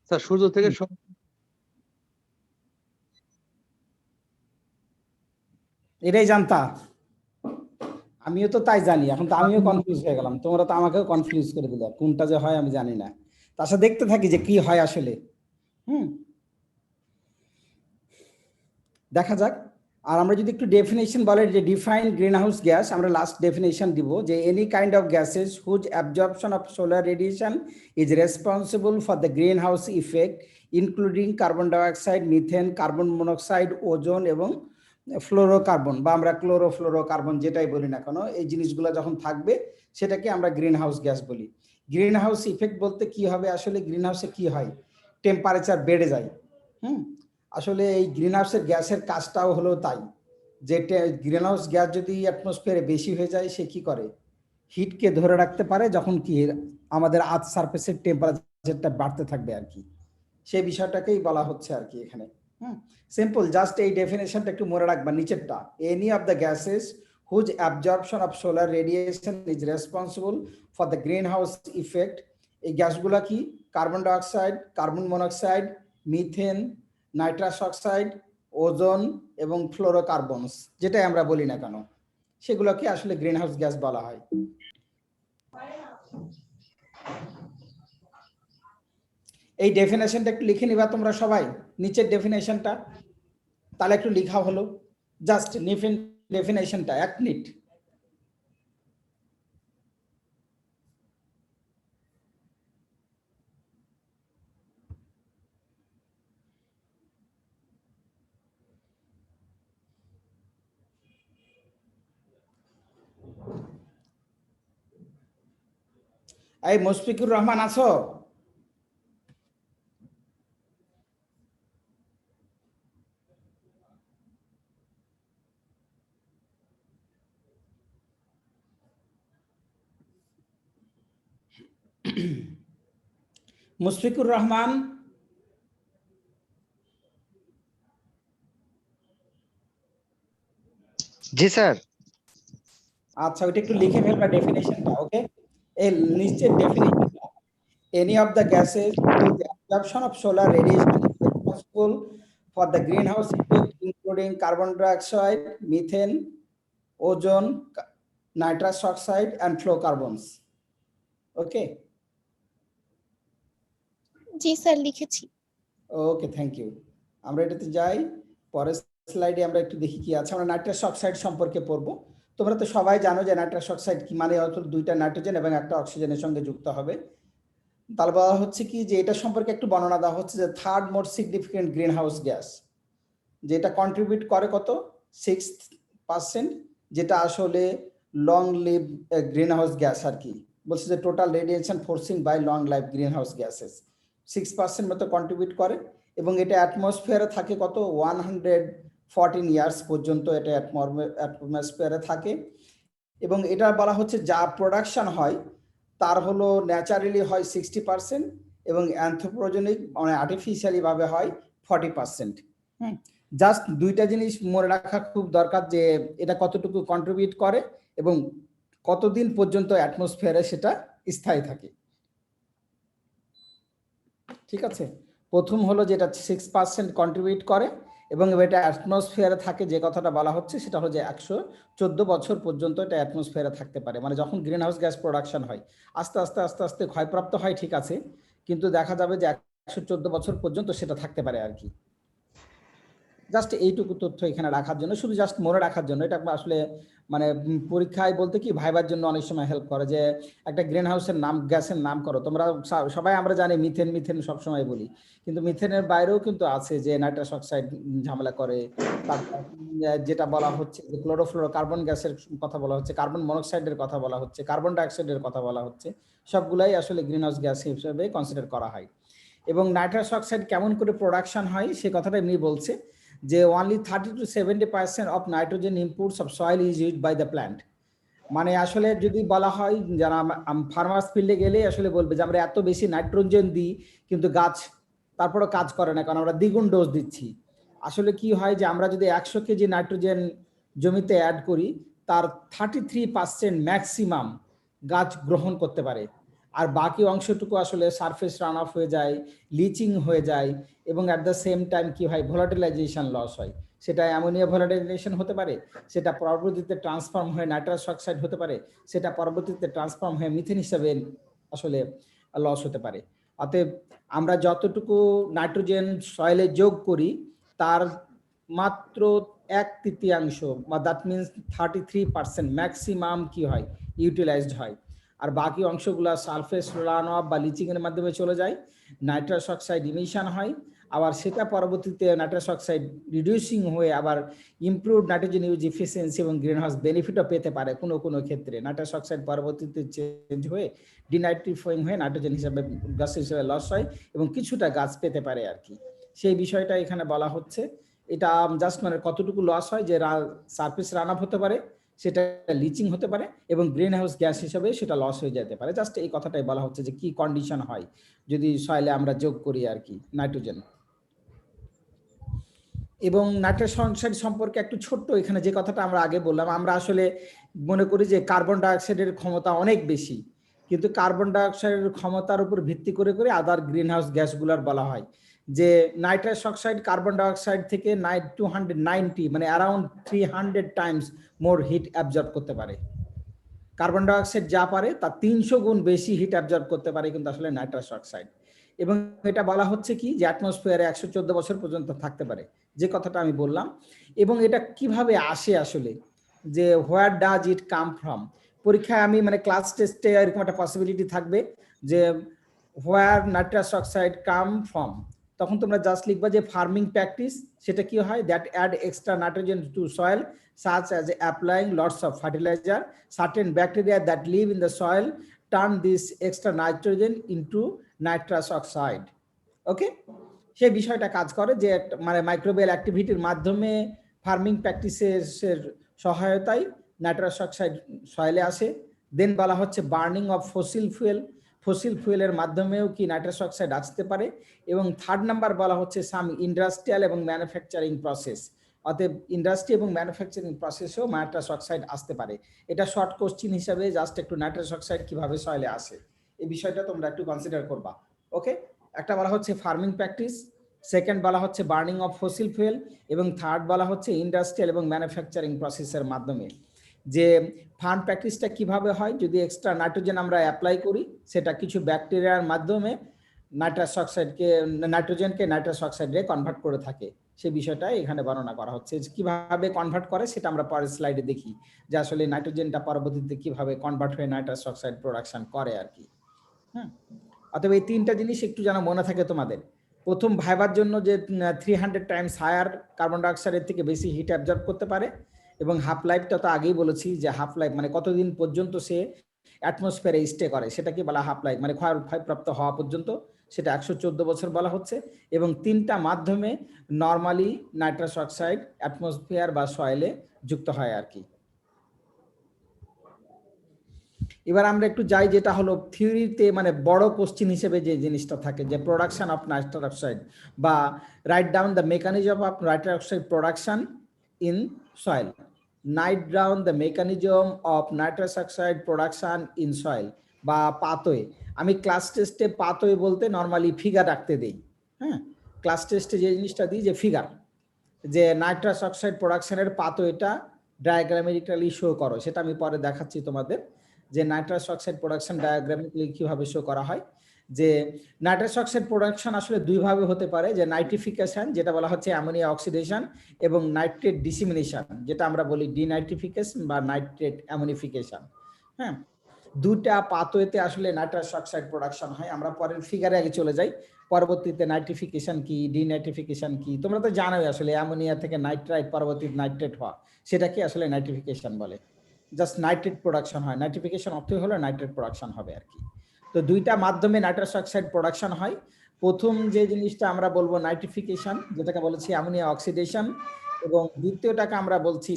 Sir সূর্য থেকে এটাই জানতা? আমিও তো তাই জানি, এখন তো আমিও কনফিউজ হয়ে গেলাম, তোমরা তো আমাকেও কনফিউজ করে দিলে, কোনটা যে হয় আমি জানি না। তার সাথে দেখতে থাকি যে কি হয় আসলে। দেখা যাক। আর আমরা যদি একটু ডেফিনেশন বলে যে ডিফাইন গ্রিন হাউস গ্যাস, আমরা লাস্ট ডেফিনেশন দিব যে any kind of gases whose absorption of solar radiation is responsible for the greenhouse effect including carbon dioxide, methane, carbon monoxide, ozone এবং ফ্লোরোকার্বন বা আমরা chlorofluorocarbon যেটাই বলি না কেন, এই জিনিসগুলো যখন থাকবে সেটাকে আমরা গ্রিন হাউস গ্যাস বলি। গ্রিন হাউস ইফেক্ট বলতে কি হবে, আসলে গ্রিন হাউসে কি হয়, টেম্পারেচার বেড়ে যায়। আসলে এই গ্রিন হাউসের গ্যাসের কাজটাও হলো তাই, যে গ্রিন হাউস গ্যাস যদি অ্যাটমসফিয়ারে বেশি হয়ে যায় সে কি করে, হিটকে ধরে রাখতে পারে যখন কি আমাদের আর্থ সারফেসের টেম্পারেচারটা বাড়তে থাকবে আর কি, সেই বিষয়টাকেই বলা হচ্ছে আর কি এখানে। সিম্পল, জাস্ট এই ডেফিনেশনটা একটু মনে রাখবা নিচেরটা, any of the gases whose absorption of solar radiation is responsible for the greenhouse effect. এই গ্যাসগুলা কি, carbon dioxide, carbon monoxide, methane, nitrous oxide, ozone এবং ফ্লোরোকার্বনস যেটাই আমরা বলি না কেন, সেগুলোকে আসলে গ্রিন হাউস গ্যাস বলা হয়। এই ডেফিনেশনটা একটু লিখে নিবা তোমরা সবাই, নিচের ডেফিনেশনটা তাহলে একটু লিখা হলো, জাস্ট ডেফিনেশনটা 1 মিনিট। এই মুশফিকুর রহমান আছো? মুশফিকুর রহমান, জি স্যার। আচ্ছা ওইটা একটু লিখে ফেলবা ডেফিনেশনটা, ওকে? এই নিচের ডেফিনেশনটা, any of the gases whose absorption of solar radiation is responsible for the greenhouse effect including carbon dioxide, methane, ozone, nitrous oxide and fluorocarbons. Okay? G sir লিখেছি। ওকে, থ্যাংক ইউ। আমরা এটাতে যাই, পরের স্লাইডে আমরা একটু দেখি কি আছে। আমরা নাইট্রাস অক্সাইড সম্পর্কে পড়বো। তোমরা তো সবাই জানো যে নাইট্রাস অক্সাইড কি মানে, অর্থাৎ 2টা নাইট্রোজেন এবং 1টা অক্সিজেনের সঙ্গে যুক্ত হবে। তাহলে বলা হচ্ছে কি যে এটা সম্পর্কে একটু বর্ণনা দেওয়া হচ্ছে যে third most significant greenhouse gas, যেটা কন্ট্রিবিউট করে কত 6%, যেটা আসলে long live greenhouse gas আর কি। বলছে যে total radiation forcing by long life greenhouse gases 6% মতো কন্ট্রিবিউট করে, এবং এটা অ্যাটমসফিয়ারে থাকে কত 114 ইয়ার্স পর্যন্ত এটা অ্যাটমসফিয়ারে থাকে। এবং এটা বলা হচ্ছে যা প্রোডাকশন হয় তার হলো ন্যাচারালি হয় 60% এবং অ্যানথ্রোপোজেনিক মানে আর্টিফিশিয়ালি ভাবে হয় 40%। জাস্ট 2টা জিনিস মনে রাখা খুব দরকার, যে এটা কতটুকু কন্ট্রিবিউট করে এবং কতদিন পর্যন্ত অ্যাটমসফিয়ারে সেটা স্থায়ী থাকে। ঠিক আছে, প্রথম হলো যেটা 6% কন্ট্রিবিউট করে এবং এটা অ্যাটমসফিয়ারে থাকে, যে কথাটা বলা হচ্ছে সেটা হলো যে 114 বছর পর্যন্ত এটা অ্যাটমসফিয়ারে থাকতে পারে। মানে যখন গ্রিন হাউস গ্যাস প্রোডাকশন হয় আস্তে আস্তে আস্তে আস্তে ক্ষয়প্রাপ্ত হয়, ঠিক আছে, কিন্তু দেখা যাবে যে 114 বছর পর্যন্ত সেটা থাকতে পারে আর কি। জাস্ট এইটুকু তথ্য এখানে রাখার জন্য, শুধু জাস্ট মনে রাখার জন্য। এটা আসলে মানে পরীক্ষায় বলতে কি ভাইবার জন্য অনেক সময় হেল্প করে, যে একটা গ্রিন হাউসের নাম গ্যাসের নাম করো। তোমরা সবাই আমরা জানি মিথেন, মিথেন সবসময় বলি, কিন্তু মিথেনের বাইরেও কিন্তু আছে যে নাইট্রাস অক্সাইড ঝামেলা করে, তারপর যেটা বলা হচ্ছে যে ক্লোরোফ্লোরো কার্বন গ্যাসের কথা বলা হচ্ছে, কার্বন মনোক্সাইডের কথা বলা হচ্ছে, কার্বন ডাইঅক্সাইডের কথা বলা হচ্ছে, সবগুলাই আসলে গ্রিন হাউস গ্যাস হিসেবে কনসিডার করা হয়। এবং নাইট্রাস অক্সাইড কেমন করে প্রোডাকশন হয় সে কথাটা এমনি বলছে যে only 30 to 70% of nitrogen inputs of soil is used by the plant। মানে আসলে যদি বলা হয়, যারা ফার্মার্স ফিল্ডে গেলে আসলে বলবে যে আমরা এত বেশি নাইট্রোজেন দিই কিন্তু গাছ তারপরও কাজ করে না, কারণ আমরা দ্বিগুণ ডোজ দিচ্ছি। আসলে কি হয় যে আমরা যদি 100 কেজি নাইট্রোজেন জমিতে অ্যাড করি, তার 33% ম্যাক্সিমাম গাছ গ্রহণ করতে পারে। আর বাকি অংশটুকু আসলে সারফেস রান অফ হয়ে যায়, লিচিং হয়ে যায়, এবং অ্যাট দ্য সেম টাইম কি হয়, ভোলাটিলাইজেশন লস হয়। সেটা অ্যামোনিয়া ভোলাটিলাইজেশন হতে পারে, সেটা পরবর্তীতে ট্রান্সফর্ম হয়ে নাইট্রাস অক্সাইড হতে পারে, সেটা পরবর্তীতে ট্রান্সফর্ম হয়ে মিথেন হিসাবে আসলে লস হতে পারে। অতএব আমরা যতটুকু নাইট্রোজেন সয়েলে যোগ করি তার মাত্র 1/3 বা দ্যাট মিনস 33% ম্যাক্সিমাম কি হয়, ইউটিলাইজড হয়। আর বাকি অংশগুলো সারফেস রান অফ বা লিচিং এর মাধ্যমে চলে যায়, নাইট্রাস অক্সাইড ইমিশন হয়, আবার সেটা পরবর্তীতে নাইট্রাস অক্সাইড রিডিউসিং হয়ে আবার ইমপ্রুভড নাইট্রোজেন ইউজ এফিসিয়েন্সি এবং গ্রিন হাউস বেনিফিটও পেতে পারে কোনো কোনো ক্ষেত্রে। নাইট্রাস অক্সাইড পরবর্তীতে চেঞ্জ হয়ে ডিনাইট্রিফাইং হয়ে নাইট্রোজেন হিসাবে গাছ হিসেবে লস হয় এবং কিছুটা গাছ পেতে পারে আর কি। সেই বিষয়টা এখানে বলা হচ্ছে। এটা জাস্ট মানে কতটুকু লস হয়, যে সারফেস রান আপ হতে পারে, সেটা লিচিং হতে পারে, এবং গ্রিন হাউস গ্যাস হিসাবে সেটা লস হয়ে যেতে পারে। জাস্ট এই কথাটাই বলা হচ্ছে যে কি কন্ডিশন হয় যদি সয়েলে আমরা যোগ করি আর কি নাইট্রোজেন। এবং নাইট্রাস অক্সাইড সম্পর্কে একটু ছোট্ট এখানে যে কথাটা আমরা আগে বললাম, আমরা আসলে মনে করি যে কার্বন ডাইঅক্সাইডের ক্ষমতা অনেক বেশি, কিন্তু কার্বন ডাইঅক্সাইডের ক্ষমতার উপর ভিত্তি করে করে আদার গ্রিন হাউস গ্যাসগুলোর বলা হয় যে নাইট্রাস অক্সাইড কার্বন ডাইঅক্সাইড থেকে 290 মানে around 300 times more heat absorb করতে পারে। কার্বন ডাইঅক্সাইড যা পারে তার 300 গুণ বেশি হিট অ্যাবজর্ব করতে পারে কিন্তু আসলে নাইট্রাস অক্সাইড। এবং এটা বলা হচ্ছে কি যে অ্যাটমসফিয়ারে 114 বছর পর্যন্ত থাকতে পারে, যে কথাটা আমি বললাম। এবং এটা কিভাবে আসে আসলে, যে where does it come from, পরীক্ষায় আমি মানে ক্লাস টেস্টে এরকম একটা পসিবিলিটি থাকবে যে হোয়ার নাইট্রাস অক্সাইড কাম ফ্রম, তখন তোমরা জাস্ট লিখবা যে ফার্মিং প্র্যাকটিস। সেটা কি হয়, that add extra nitrogen to soil such as applying lots of fertilizer. Certain bacteria that live in the soil turn this extra nitrogen into nitrous oxide. Okay, সেই বিষয়টা কাজ করে যে মানে মাইক্রোবিয়াল অ্যাক্টিভিটির মাধ্যমে ফার্মিং প্র্যাকটিসের সহায়তায় নাইট্রাস অক্সাইড সয়েলে আসে। দেন বলা হচ্ছে বার্নিং অফ ফসিল ফুয়েলের মাধ্যমেও কি নাইট্রাস অক্সাইড আসতে পারে। এবং থার্ড নাম্বার বলা হচ্ছে সাম ইন্ডাস্ট্রিয়াল এবং ম্যানুফ্যাকচারিং প্রসেস, অতএব ইন্ডাস্ট্রি এবং ম্যানুফ্যাকচারিং প্রসেসেও নাইট্রাস অক্সাইড আসতে পারে। এটা শর্ট কোশ্চিন হিসাবে জাস্ট একটু নাইট্রাস অক্সাইড কিভাবে সয়েলে আসে এই বিষয়টা তোমরা একটু কনসিডার করবা। ওকে, একটা বলা হচ্ছে ফার্মিং প্র্যাকটিস, সেকেন্ড বলা হচ্ছে বার্নিং অফ ফসিল ফুয়েল, এবং থার্ড বলা হচ্ছে ইন্ডাস্ট্রিয়াল এবং ম্যানুফ্যাকচারিং প্রসেসের মাধ্যমে। যে ফার্ম প্র্যাকটিসটা কিভাবে হয়, যদি এক্সট্রা নাইট্রোজেন আমরা অ্যাপ্লাই করি, সেটা কিছু ব্যাকটেরিয়ার মাধ্যমে নাইট্রোজেনকে নাইট্রাস অক্সাইডে কনভার্ট করে থাকে। সেই বিষয়টা এখানে বর্ণনা করা হচ্ছে কিভাবে কনভার্ট করে, সেটা আমরা পরের স্লাইডে দেখি যে আসলে নাইট্রোজেনটা পরবর্তীতে কিভাবে কনভার্ট হয়ে নাইট্রাস অক্সাইড প্রোডাকশন করে আর কি। হ্যাঁ, অতএব এই তিনটা জিনিস একটু যেন মনে থাকে তোমাদের। প্রথম ভাইবার জন্য যে 300 টাইমস হায়ার কার্বন ডাইঅক্সাইডের থেকে বেশি হিট অ্যাবজর্ব করতে পারে, এবং হাফ লাইফটা তো আগেই বলেছি যে হাফ লাইফ মানে কতদিন পর্যন্ত সে অ্যাটমসফিয়ারে স্টে করে, সেটাকে বলা হাফ লাইফ, মানে ক্ষয়প্রাপ্ত হওয়া পর্যন্ত, সেটা 114 বছর বলা হচ্ছে। এবং তিনটা মাধ্যমে নর্মালি নাইট্রাস অক্সাইড অ্যাটমসফিয়ার বা সয়েলে যুক্ত হয় আর কি। এবার আমরা একটু যাই, যেটা হলো থিওরিতে মানে বড় কোশ্চিন হিসেবে যে জিনিসটা থাকে, যে প্রোডাকশন অফ নাইট্রাস অক্সাইড, বা right down the mechanism of nitrous oxide production in soil. Night down the mechanism of nitrous oxide production in soil, বা পাথওয়ে। আমি ক্লাস টেস্টে পাথওয়ে বলতে নর্মালি ফিগার রাখতে দিই। হ্যাঁ, ক্লাস টেস্টে যে জিনিসটা দিই যে ফিগার, যে নাইট্রাস অক্সাইড প্রোডাকশনের পাথওয়েটা ডায়াগ্রামেটিক্যালি শো করো, সেটা আমি পরে দেখাচ্ছি তোমাদের, যে নাইট্রাস অক্সাইড প্রোডাকশন ডায়াগ্রামেটিক্যালি কিভাবে শো করা হয়। যে নাইট্রাস অক্সাইড প্রোডাকশন আসলে দুইভাবে হতে পারে, যে নাইট্রিফিকেশন যেটা বলা হচ্ছে অ্যামোনিয়া অক্সিডেশন, এবং নাইট্রেট ডিসিমিনেশন যেটা আমরা বলি ডিনাইট্রিফিকেশন বা নাইট্রেট অ্যামোনিফিকেশন। হ্যাঁ, দুটা পাথওয়েতে আসলে নাইট্রাস অক্সাইড প্রোডাকশন হয়। আমরা পরের ফিগারে আগে চলে যাই, পরবর্তীতে নাইট্রিফিকেশন কি, ডিনাইট্রিফিকেশন কি, তোমরা তো জানোই আসলে অ্যামোনিয়া থেকে নাইট্রাইট পরবর্তীতে নাইট্রেট হওয়া, সেটাকে আসলে নাইট্রিফিকেশন বলে। জাস্ট নাইট্রেট প্রোডাকশন হয়, নাইট্রিফিকেশন অর্থই হলো নাইট্রেট প্রোডাকশন হবে আর কি। তো দুইটা মাধ্যমে নাইট্রাস অক্সাইড প্রোডাকশন হয়। প্রথম যে জিনিসটা আমরা বলবো নাইট্রিফিকেশন, যেটাকে বলেছি অ্যামোনিয়া অক্সিডেশন, এবং দ্বিতীয়টাকে আমরা বলছি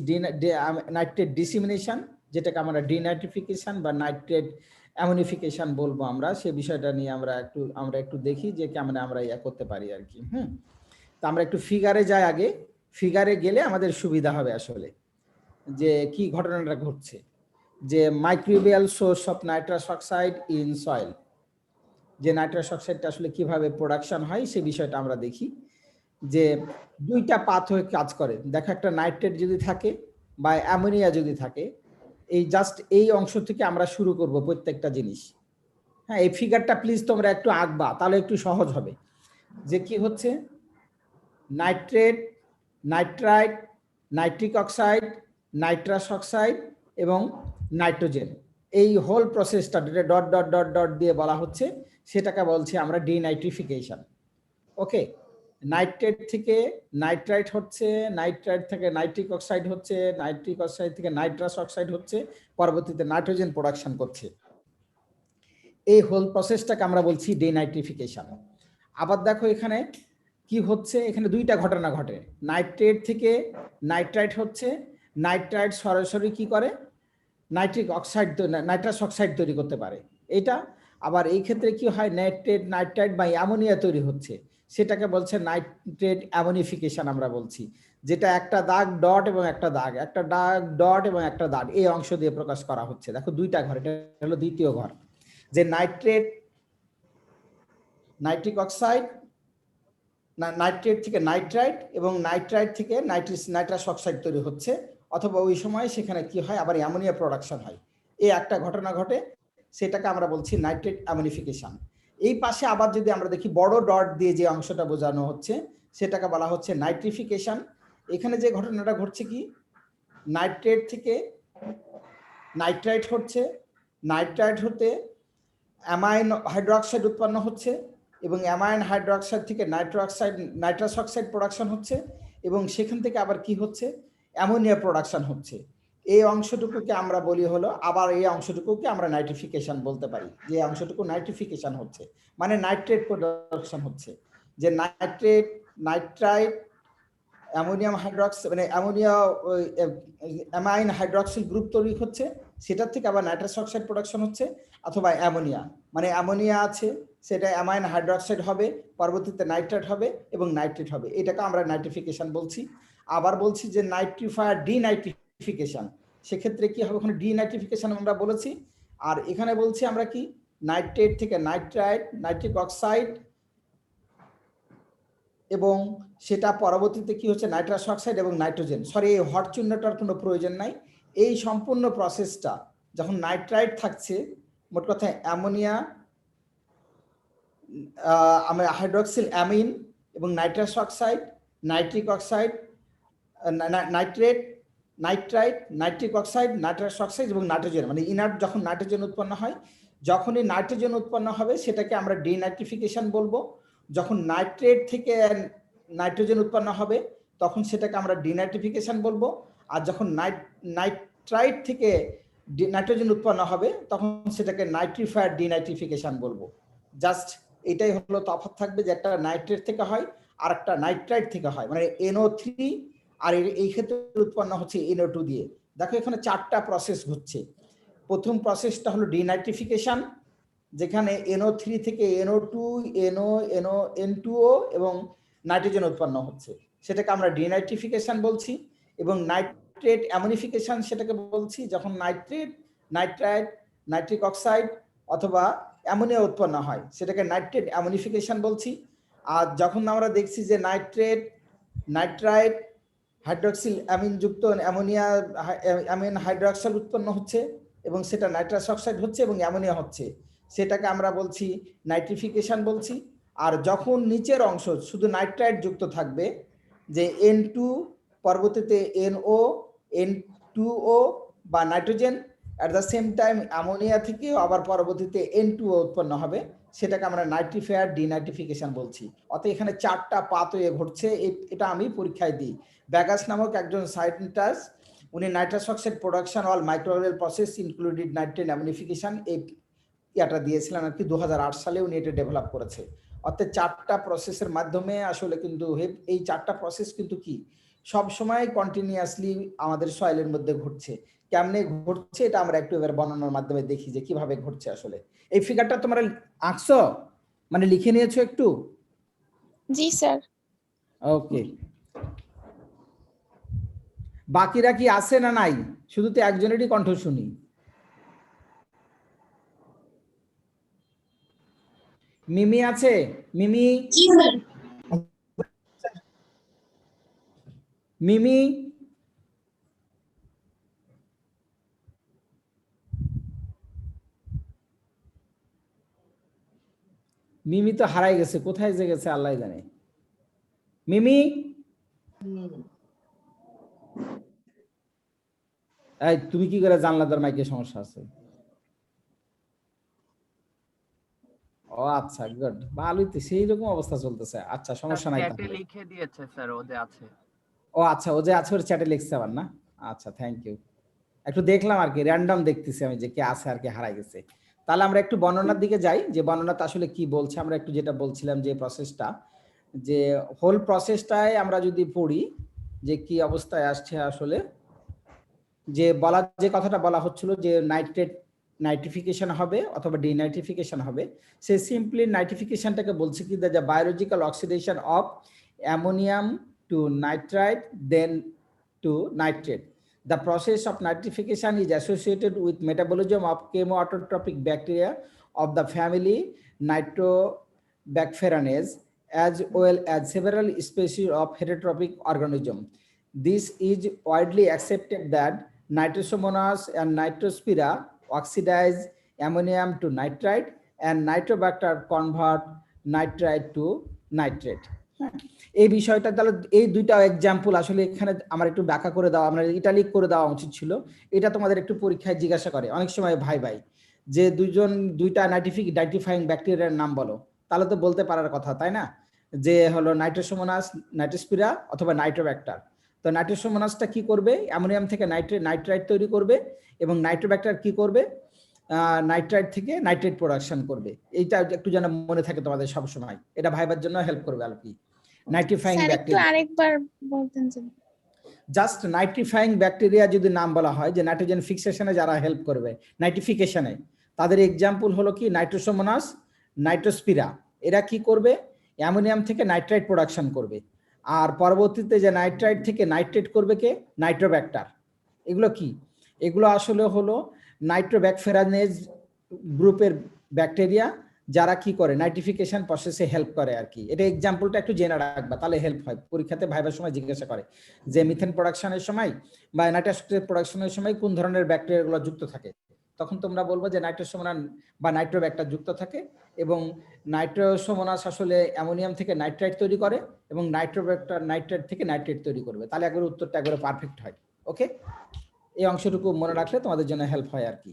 নাইট্রেট ডিসিমিনেশন, যেটাকে আমরা ডিনাইট্রিফিকেশন বা নাইট্রেট অ্যামোনিফিকেশন বলবো আমরা। সেই বিষয়টা নিয়ে আমরা একটু দেখি যে কেমন আমরা ইয়া করতে পারি আর কি। তো আমরা একটু ফিগারে যাই আগে, ফিগারে গেলে আমাদের সুবিধা হবে আসলে যে কি ঘটনাটা ঘটছে। যে microbial source of nitrous oxide in soil, যে নাইট্রাস অক্সাইডটা আসলে কিভাবে প্রোডাকশন হয় সেই বিষয়টা আমরা দেখি যে দুইটা পাথ হয়ে কাজ করে। দেখো একটা নাইট্রেট যদি থাকে বা অ্যামোনিয়া যদি থাকে, এই জাস্ট এই অংশ থেকে আমরা শুরু করব প্রত্যেকটা জিনিস। হ্যাঁ, এই ফিগারটা প্লিজ তোমরা একটু আঁকবা, তাহলে একটু সহজ হবে। যে কি হচ্ছে, nitrate, nitrite, nitric oxide, nitrous oxide এবং নাইট্রোজেন, এই হোল প্রসেসটা ডট ডট ডট ডট দিয়ে বলা হচ্ছে, সেটাকে বলছি আমরা ডিনাইট্রিফিকেশন। ওকে, নাইট্রেট থেকে নাইট্রাইট হচ্ছে, নাইট্রাইট থেকে নাইট্রিক অক্সাইড হচ্ছে, নাইট্রিক অক্সাইড থেকে নাইট্রাস অক্সাইড হচ্ছে, পরবর্তীতে নাইট্রোজেন প্রোডাকশন করছে। এই হোল প্রসেসটাকে আমরা বলছি ডিনাইট্রিফিকেশন। আবার দেখো এখানে কি হচ্ছে, এখানে দুইটা ঘটনা ঘটে। নাইট্রেট থেকে নাইট্রাইট হচ্ছে, নাইট্রাইট সরাসরি কি করে, নাইট্রিক অক্সাইড, নাইট্রাস অক্সাইড তৈরি করতে পারে এটা। আবার এই ক্ষেত্রে কি হয়, নাইট্রেট, নাইট্রাইট বা অ্যামোনিয়া তৈরি হচ্ছে, সেটাকে বলছে নাইট্রেট অ্যামোনিফিকেশন আমরা বলছি, যেটা একটা দাগ ডট এবং একটা দাগ, একটা দাগ ডট এবং একটা দাগ, এই অংশ দিয়ে প্রকাশ করা হচ্ছে। দেখো দুইটা ঘর, এটা হলো দ্বিতীয় ঘর, যে নাইট্রেট, নাইট্রিক অক্সাইড, নাইট্রেট থেকে নাইট্রাইট এবং নাইট্রাইট থেকে নাইট্রাস অক্সাইড তৈরি হচ্ছে, অথবা ওই সময় সেখানে কি হয়, আবার অ্যামোনিয়া প্রোডাকশন হয়। এই একটা ঘটনা ঘটে, সেটাকে আমরা বলছি নাইট্রেট অ্যামোনিফিকেশন। এই পাশে আবার যদি আমরা দেখি বড় ডট দিয়ে যে অংশটা বোঝানো হচ্ছে, সেটাকে বলা হচ্ছে নাইট্রিফিকেশন। এখানে যে ঘটনাটা ঘটছে কি, নাইট্রেট থেকে নাইট্রাইট হচ্ছে, নাইট্রাইট হতে অ্যামাইন হাইড্রোক্সাইড উৎপন্ন হচ্ছে, এবং অ্যামাইন হাইড্রোক্সাইড থেকে নাইট্রাস অক্সাইড প্রোডাকশন হচ্ছে, এবং সেখান থেকে আবার কি হচ্ছে, অ্যামোনিয়া প্রোডাকশন হচ্ছে। এই অংশটুকুকে আমরা বলি হলো, আবার এই অংশটুকুকে আমরা নাইট্রিফিকেশন বলতে পারি, যে অংশটুকু নাইট্রিফিকেশন হচ্ছে, মানে নাইট্রেট প্রোডাকশন হচ্ছে। যে নাইট্রেট, নাইট্রাইট, অ্যামোনিয়াম হাইড্রক্সাইড মানে অ্যামোনিয়া অ্যামাইন হাইড্রক্সিল গ্রুপ তৈরি হচ্ছে, সেটার থেকে আবার নাইট্রাস অক্সাইড প্রোডাকশন হচ্ছে, অথবা অ্যামোনিয়া, মানে অ্যামোনিয়া আছে, সেটা অ্যামাইন হাইড্রক্সাইড হবে, পরবর্তীতে নাইট্রেট হবে এবং নাইট্রেট হবে, এটাকে আমরা নাইট্রিফিকেশন বলছি। আবার বলছি যে নাইট্রিফায়ার ডিনাইট্রিফিকেশন, সেক্ষেত্রে কি হবে, ওখানে ডিনাইট্রিফিকেশন আমরা বলেছি। আর এখানে বলছি আমরা কি, নাইট্রেট থেকে নাইট্রাইট, নাইট্রিক অক্সাইড, এবং সেটা পরবর্তীতে কি হচ্ছে, নাইট্রাস অক্সাইড এবং নাইট্রোজেন। সরি, এই হট চিহ্নটার কোনো প্রয়োজন নাই। এই সম্পূর্ণ প্রসেসটা যখন নাইট্রাইট থাকছে, মোট কথা অ্যামোনিয়া, হাইড্রক্সিল অ্যামিন এবং nitrous oxide, nitric oxide, nitrate, nitrite, nitric oxide, nitrous oxide এবং নাইট্রোজেন, মানে ইনার্ট যখন নাইট্রোজেন উৎপন্ন হয়, যখনই নাইট্রোজেন উৎপন্ন হবে সেটাকে আমরা ডিনাইট্রিফিকেশন বলবো। যখন নাইট্রেট থেকে নাইট্রোজেন উৎপন্ন হবে তখন সেটাকে আমরা ডিনাইট্রিফিকেশন বলবো। আর যখন নাইট্রাইট থেকে নাইট্রোজেন উৎপন্ন হবে তখন সেটাকে নাইট্রিফায়ার ডিনাইট্রিফিকেশন বলবো। জাস্ট এটাই হলো তফাৎ থাকবে, যে একটা নাইট্রেট থেকে হয় আর একটা নাইট্রাইট থেকে হয়, মানে NO3, আর এই ক্ষেত্রে উৎপন্ন হচ্ছে NO2 দিয়ে। দেখো এখানে চারটা প্রসেস ঘটছে। প্রথম প্রসেসটা হলো ডিনাইট্রিফিকেশন, যেখানে NO3 থেকে NO2, N2O এবং নাইট্রোজেন উৎপন্ন হচ্ছে, সেটাকে আমরা ডিনাইট্রিফিকেশন বলছি। এবং নাইট্রেট অ্যামোনিফিকেশন সেটাকে বলছি, যখন নাইট্রেট, নাইট্রাইট, নাইট্রিক অক্সাইড অথবা অ্যামোনিয়া উৎপন্ন হয়, সেটাকে নাইট্রেট অ্যামোনিফিকেশন বলছি। আর যখন আমরা দেখছি যে নাইট্রেট, নাইট্রাইট, হাইড্রক্সিল অ্যামিনযুক্ত অ্যামোনিয়া, অ্যামিন হাইড্রক্সাইড উৎপন্ন হচ্ছে এবং সেটা নাইট্রাস অক্সাইড হচ্ছে এবং অ্যামোনিয়া হচ্ছে, সেটাকে আমরা বলছি নাইট্রিফিকেশন বলছি। আর যখন নিচের অংশ শুধু নাইট্রাইট যুক্ত থাকবে, যে N2, পরবর্তীতে NO, N2O বা nitrogen, at the same time ammonia থেকে আবার পরবর্তীতে N2O উৎপন্ন হবে, সেটাকে আমরা নাইট্রিফায়ার ডিনাইট্রিফিকেশন বলছি। অর্থাৎ এখানে চারটা পাথওয়ে ঘটছে। এটা আমি পরীক্ষায় দিই। ব্যাগাস নামক একজন সায়েন্টিস্ট, উনি nitrous oxide production all microbial process included nitrate ammonification, এই ইয়াটা দিয়েছিলেন আর কি 2008 সালে উনি এটা ডেভেলপ করেছে। অর্থাৎ চারটা প্রসেসের মাধ্যমে আসলে কিন্তু এই চারটা প্রসেস কিন্তু কি সব সময় কন্টিনিউয়াসলি আমাদের সয়েলের মধ্যে ঘটছে। কেমনে ঘটছে এটা আমরা একটু এবার বর্ণনার মাধ্যমে দেখি যে কিভাবে ঘটছে আসলে। এই ফিগারটা তোমরা আঁকছো, মানে লিখে নিয়েছো একটু? জি স্যার। ওকে, বাকিরা কি আছে না নাই? শুধু তো একজনেরই কণ্ঠ শুনি। মিমি আছে? মিমি, জি স্যার। মিমি, মিমি তো হারাই গেছে, কোথায় যে গেছে আল্লাহ জানে। মিমি, এই তুমি কি করে জানলা তার মাইকে সমস্যা আছে? ও আচ্ছা, গুড, ভালোই তো, সেই রকম অবস্থা চলতেছে। আচ্ছা, সমস্যা নাই চ্যাটে তাহলে। লিখে দিয়েছে স্যার, ওদের আছে। ও আচ্ছা, ও যে আছে ওর চ্যাটে লিখছে আবার না? আচ্ছা, থ্যাংক ইউ। একটু দেখলাম আর কি, র্যান্ডম দেখতেছি আমি যে কে আছে আর কে হারাই গেছে। তাহলে আমরা একটু বর্ণনার দিকে যাই, যে বর্ণনাটা আসলে কি বলছে। আমরা একটু যেটা বলছিলাম যে প্রসেসটা, যে হোল প্রসেসটায় আমরা যদি পড়ি যে কি অবস্থায় আসছে আসলে, যে যে কথাটা বলা হচ্ছিল যে নাইট্রেট নাইট্রিফিকেশন হবে অথবা ডিনাইট্রিফিকেশন হবে, সে সিম্পলি নাইট্রিফিকেশনটাকে বলছে কি, the biological oxidation of ammonium to nitrite then to nitrate. The process of nitrification is associated with metabolism of chemoautotropic bacteria of the family Nitrobacteriaceae, as well as several species of heterotrophic organisms. This is widely accepted that Nitrosomonas and Nitrospira oxidize ammonium to nitrite, and Nitrobacter convert nitrite to nitrate. এই বিষয়টা তাহলে এই দুইটা example আসলে এখানে আমার একটু ব্যাখ্যা করে দাও, আমরা ইটালিক করে দেওয়া উচিত ছিল। এটা তোমাদের একটু পরীক্ষায় জিজ্ঞাসা করে অনেক সময় ভাই যে দুইটা নাইট্রিফাইং ব্যাকটেরিয়ার নাম বলো, তাহলে তো বলতে পারার কথা, তাই না? যে হলো নাইট্রোসোমোনাস, নাইট্রোস্পিরা অথবা নাইট্রোব্যাক্টার। তো নাইট্রোসোমোনাসটা কি করবে? অ্যামোনিয়াম থেকে নাইট্রাইট তৈরি করবে, এবং নাইট্রোব্যাক্টার কি করবে? নাইট্রাইট থেকে নাইট্রেট প্রোডাকশন করবে। এইটা একটু যেন মনে থাকে তোমাদের সব সময়, এটা ভাইবার জন্য হেল্প করবে আর কি। নাইট্রিফাইং স্যার একটু ব্যাকটেরিয়া, আরেকবার বলতেন যে। জাস্ট নাইট্রিফাইং ব্যাকটেরিয়া যদি নাম বলা হয়, যে নাইট্রোজেন ফিক্সেশনে যারা হেল্প করবে নাইট্রিফিকেশনে, তাদের এক্সাম্পল হলো কি নাইট্রোসোমোনাস, নাইট্রোস্পিরা। এরা কি করবে? অ্যামোনিয়াম থেকে নাইট্রাইট প্রোডাকশন করবে, আর পরবর্তীতে যে নাইট্রাইট থেকে নাইট্রেট করবে কে? নাইট্রোব্যাক্টার। এগুলো কি? এগুলো আসলে হলো নাইট্রোব্যাকটেরিয়ানেজ গ্রুপের ব্যাকটেরিয়া, যারা কি করে নাইট্রিফিকেশন প্রসেসে হেল্প করে আর কি। এটা এক্সাম্পলটা একটু জেনে রাখবা, তাহলে হেল্প হয়। পরীক্ষাতে ভাইবার সময় জিজ্ঞাসা করে যে মিথেন প্রোডাকশনের সময় বা নাইট্রোজেন প্রোডাকশনের সময় কোন ধরনের ব্যাকটেরিয়াগুলো যুক্ত থাকে, তখন তোমরা বলবো যে নাইট্রোসোমোনাস বা নাইট্রোব্যাক্টার যুক্ত থাকে, এবং নাইট্রোসোমোনাস আসলে অ্যামোনিয়াম থেকে নাইট্রাইট তৈরি করে, এবং নাইট্রোব্যাক্টার নাইট্রেট থেকে নাইট্রেট তৈরি করবে। তাহলে একবার উত্তরটা একবারে পারফেক্ট হয়। ওকে, এই অংশটুকু মনে রাখলে তোমাদের জন্য হেল্প হয় আর কি।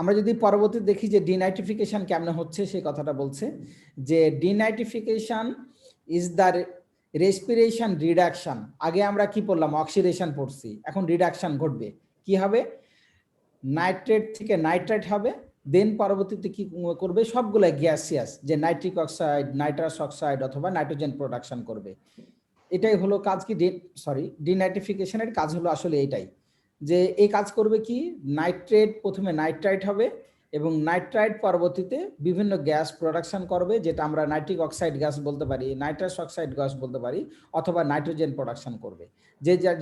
আমরা যদি পরবর্তী দেখি যে ডিনাইট্রিফিকেশন কেমনে হচ্ছে, সেই কথাটা বলছে যে denitrification is the respiration reduction. আগে আমরা কি পড়লাম? অক্সিডেশন পড়ছি, এখন রিডাকশন ঘটবে। কি হবে? নাইট্রেট থেকে নাইট্রাইট হবে, দেন পরবর্তীতে কি করবে? সবগুলো গ্যাসিয়াস, যে নাইট্রিক অক্সাইড, নাইট্রাস অক্সাইড অথবা নাইট্রোজেন প্রোডাকশন করবে। এটাই হলো কাজ কি, ডিনাইট্রিফিকেশনের কাজ হলো আসলে এটাই, যে এই কাজ করবে কি, নাইট্রেট প্রথমে নাইট্রাইট হবে, এবং নাইট্রাইট পরবর্তীতে বিভিন্ন গ্যাস প্রোডাকশন করবে, যেটা আমরা নাইট্রিক অক্সাইড গ্যাস বলতে পারি, নাইট্রাস অক্সাইড গ্যাস বলতে পারি, অথবা নাইট্রোজেন প্রোডাকশন করবে।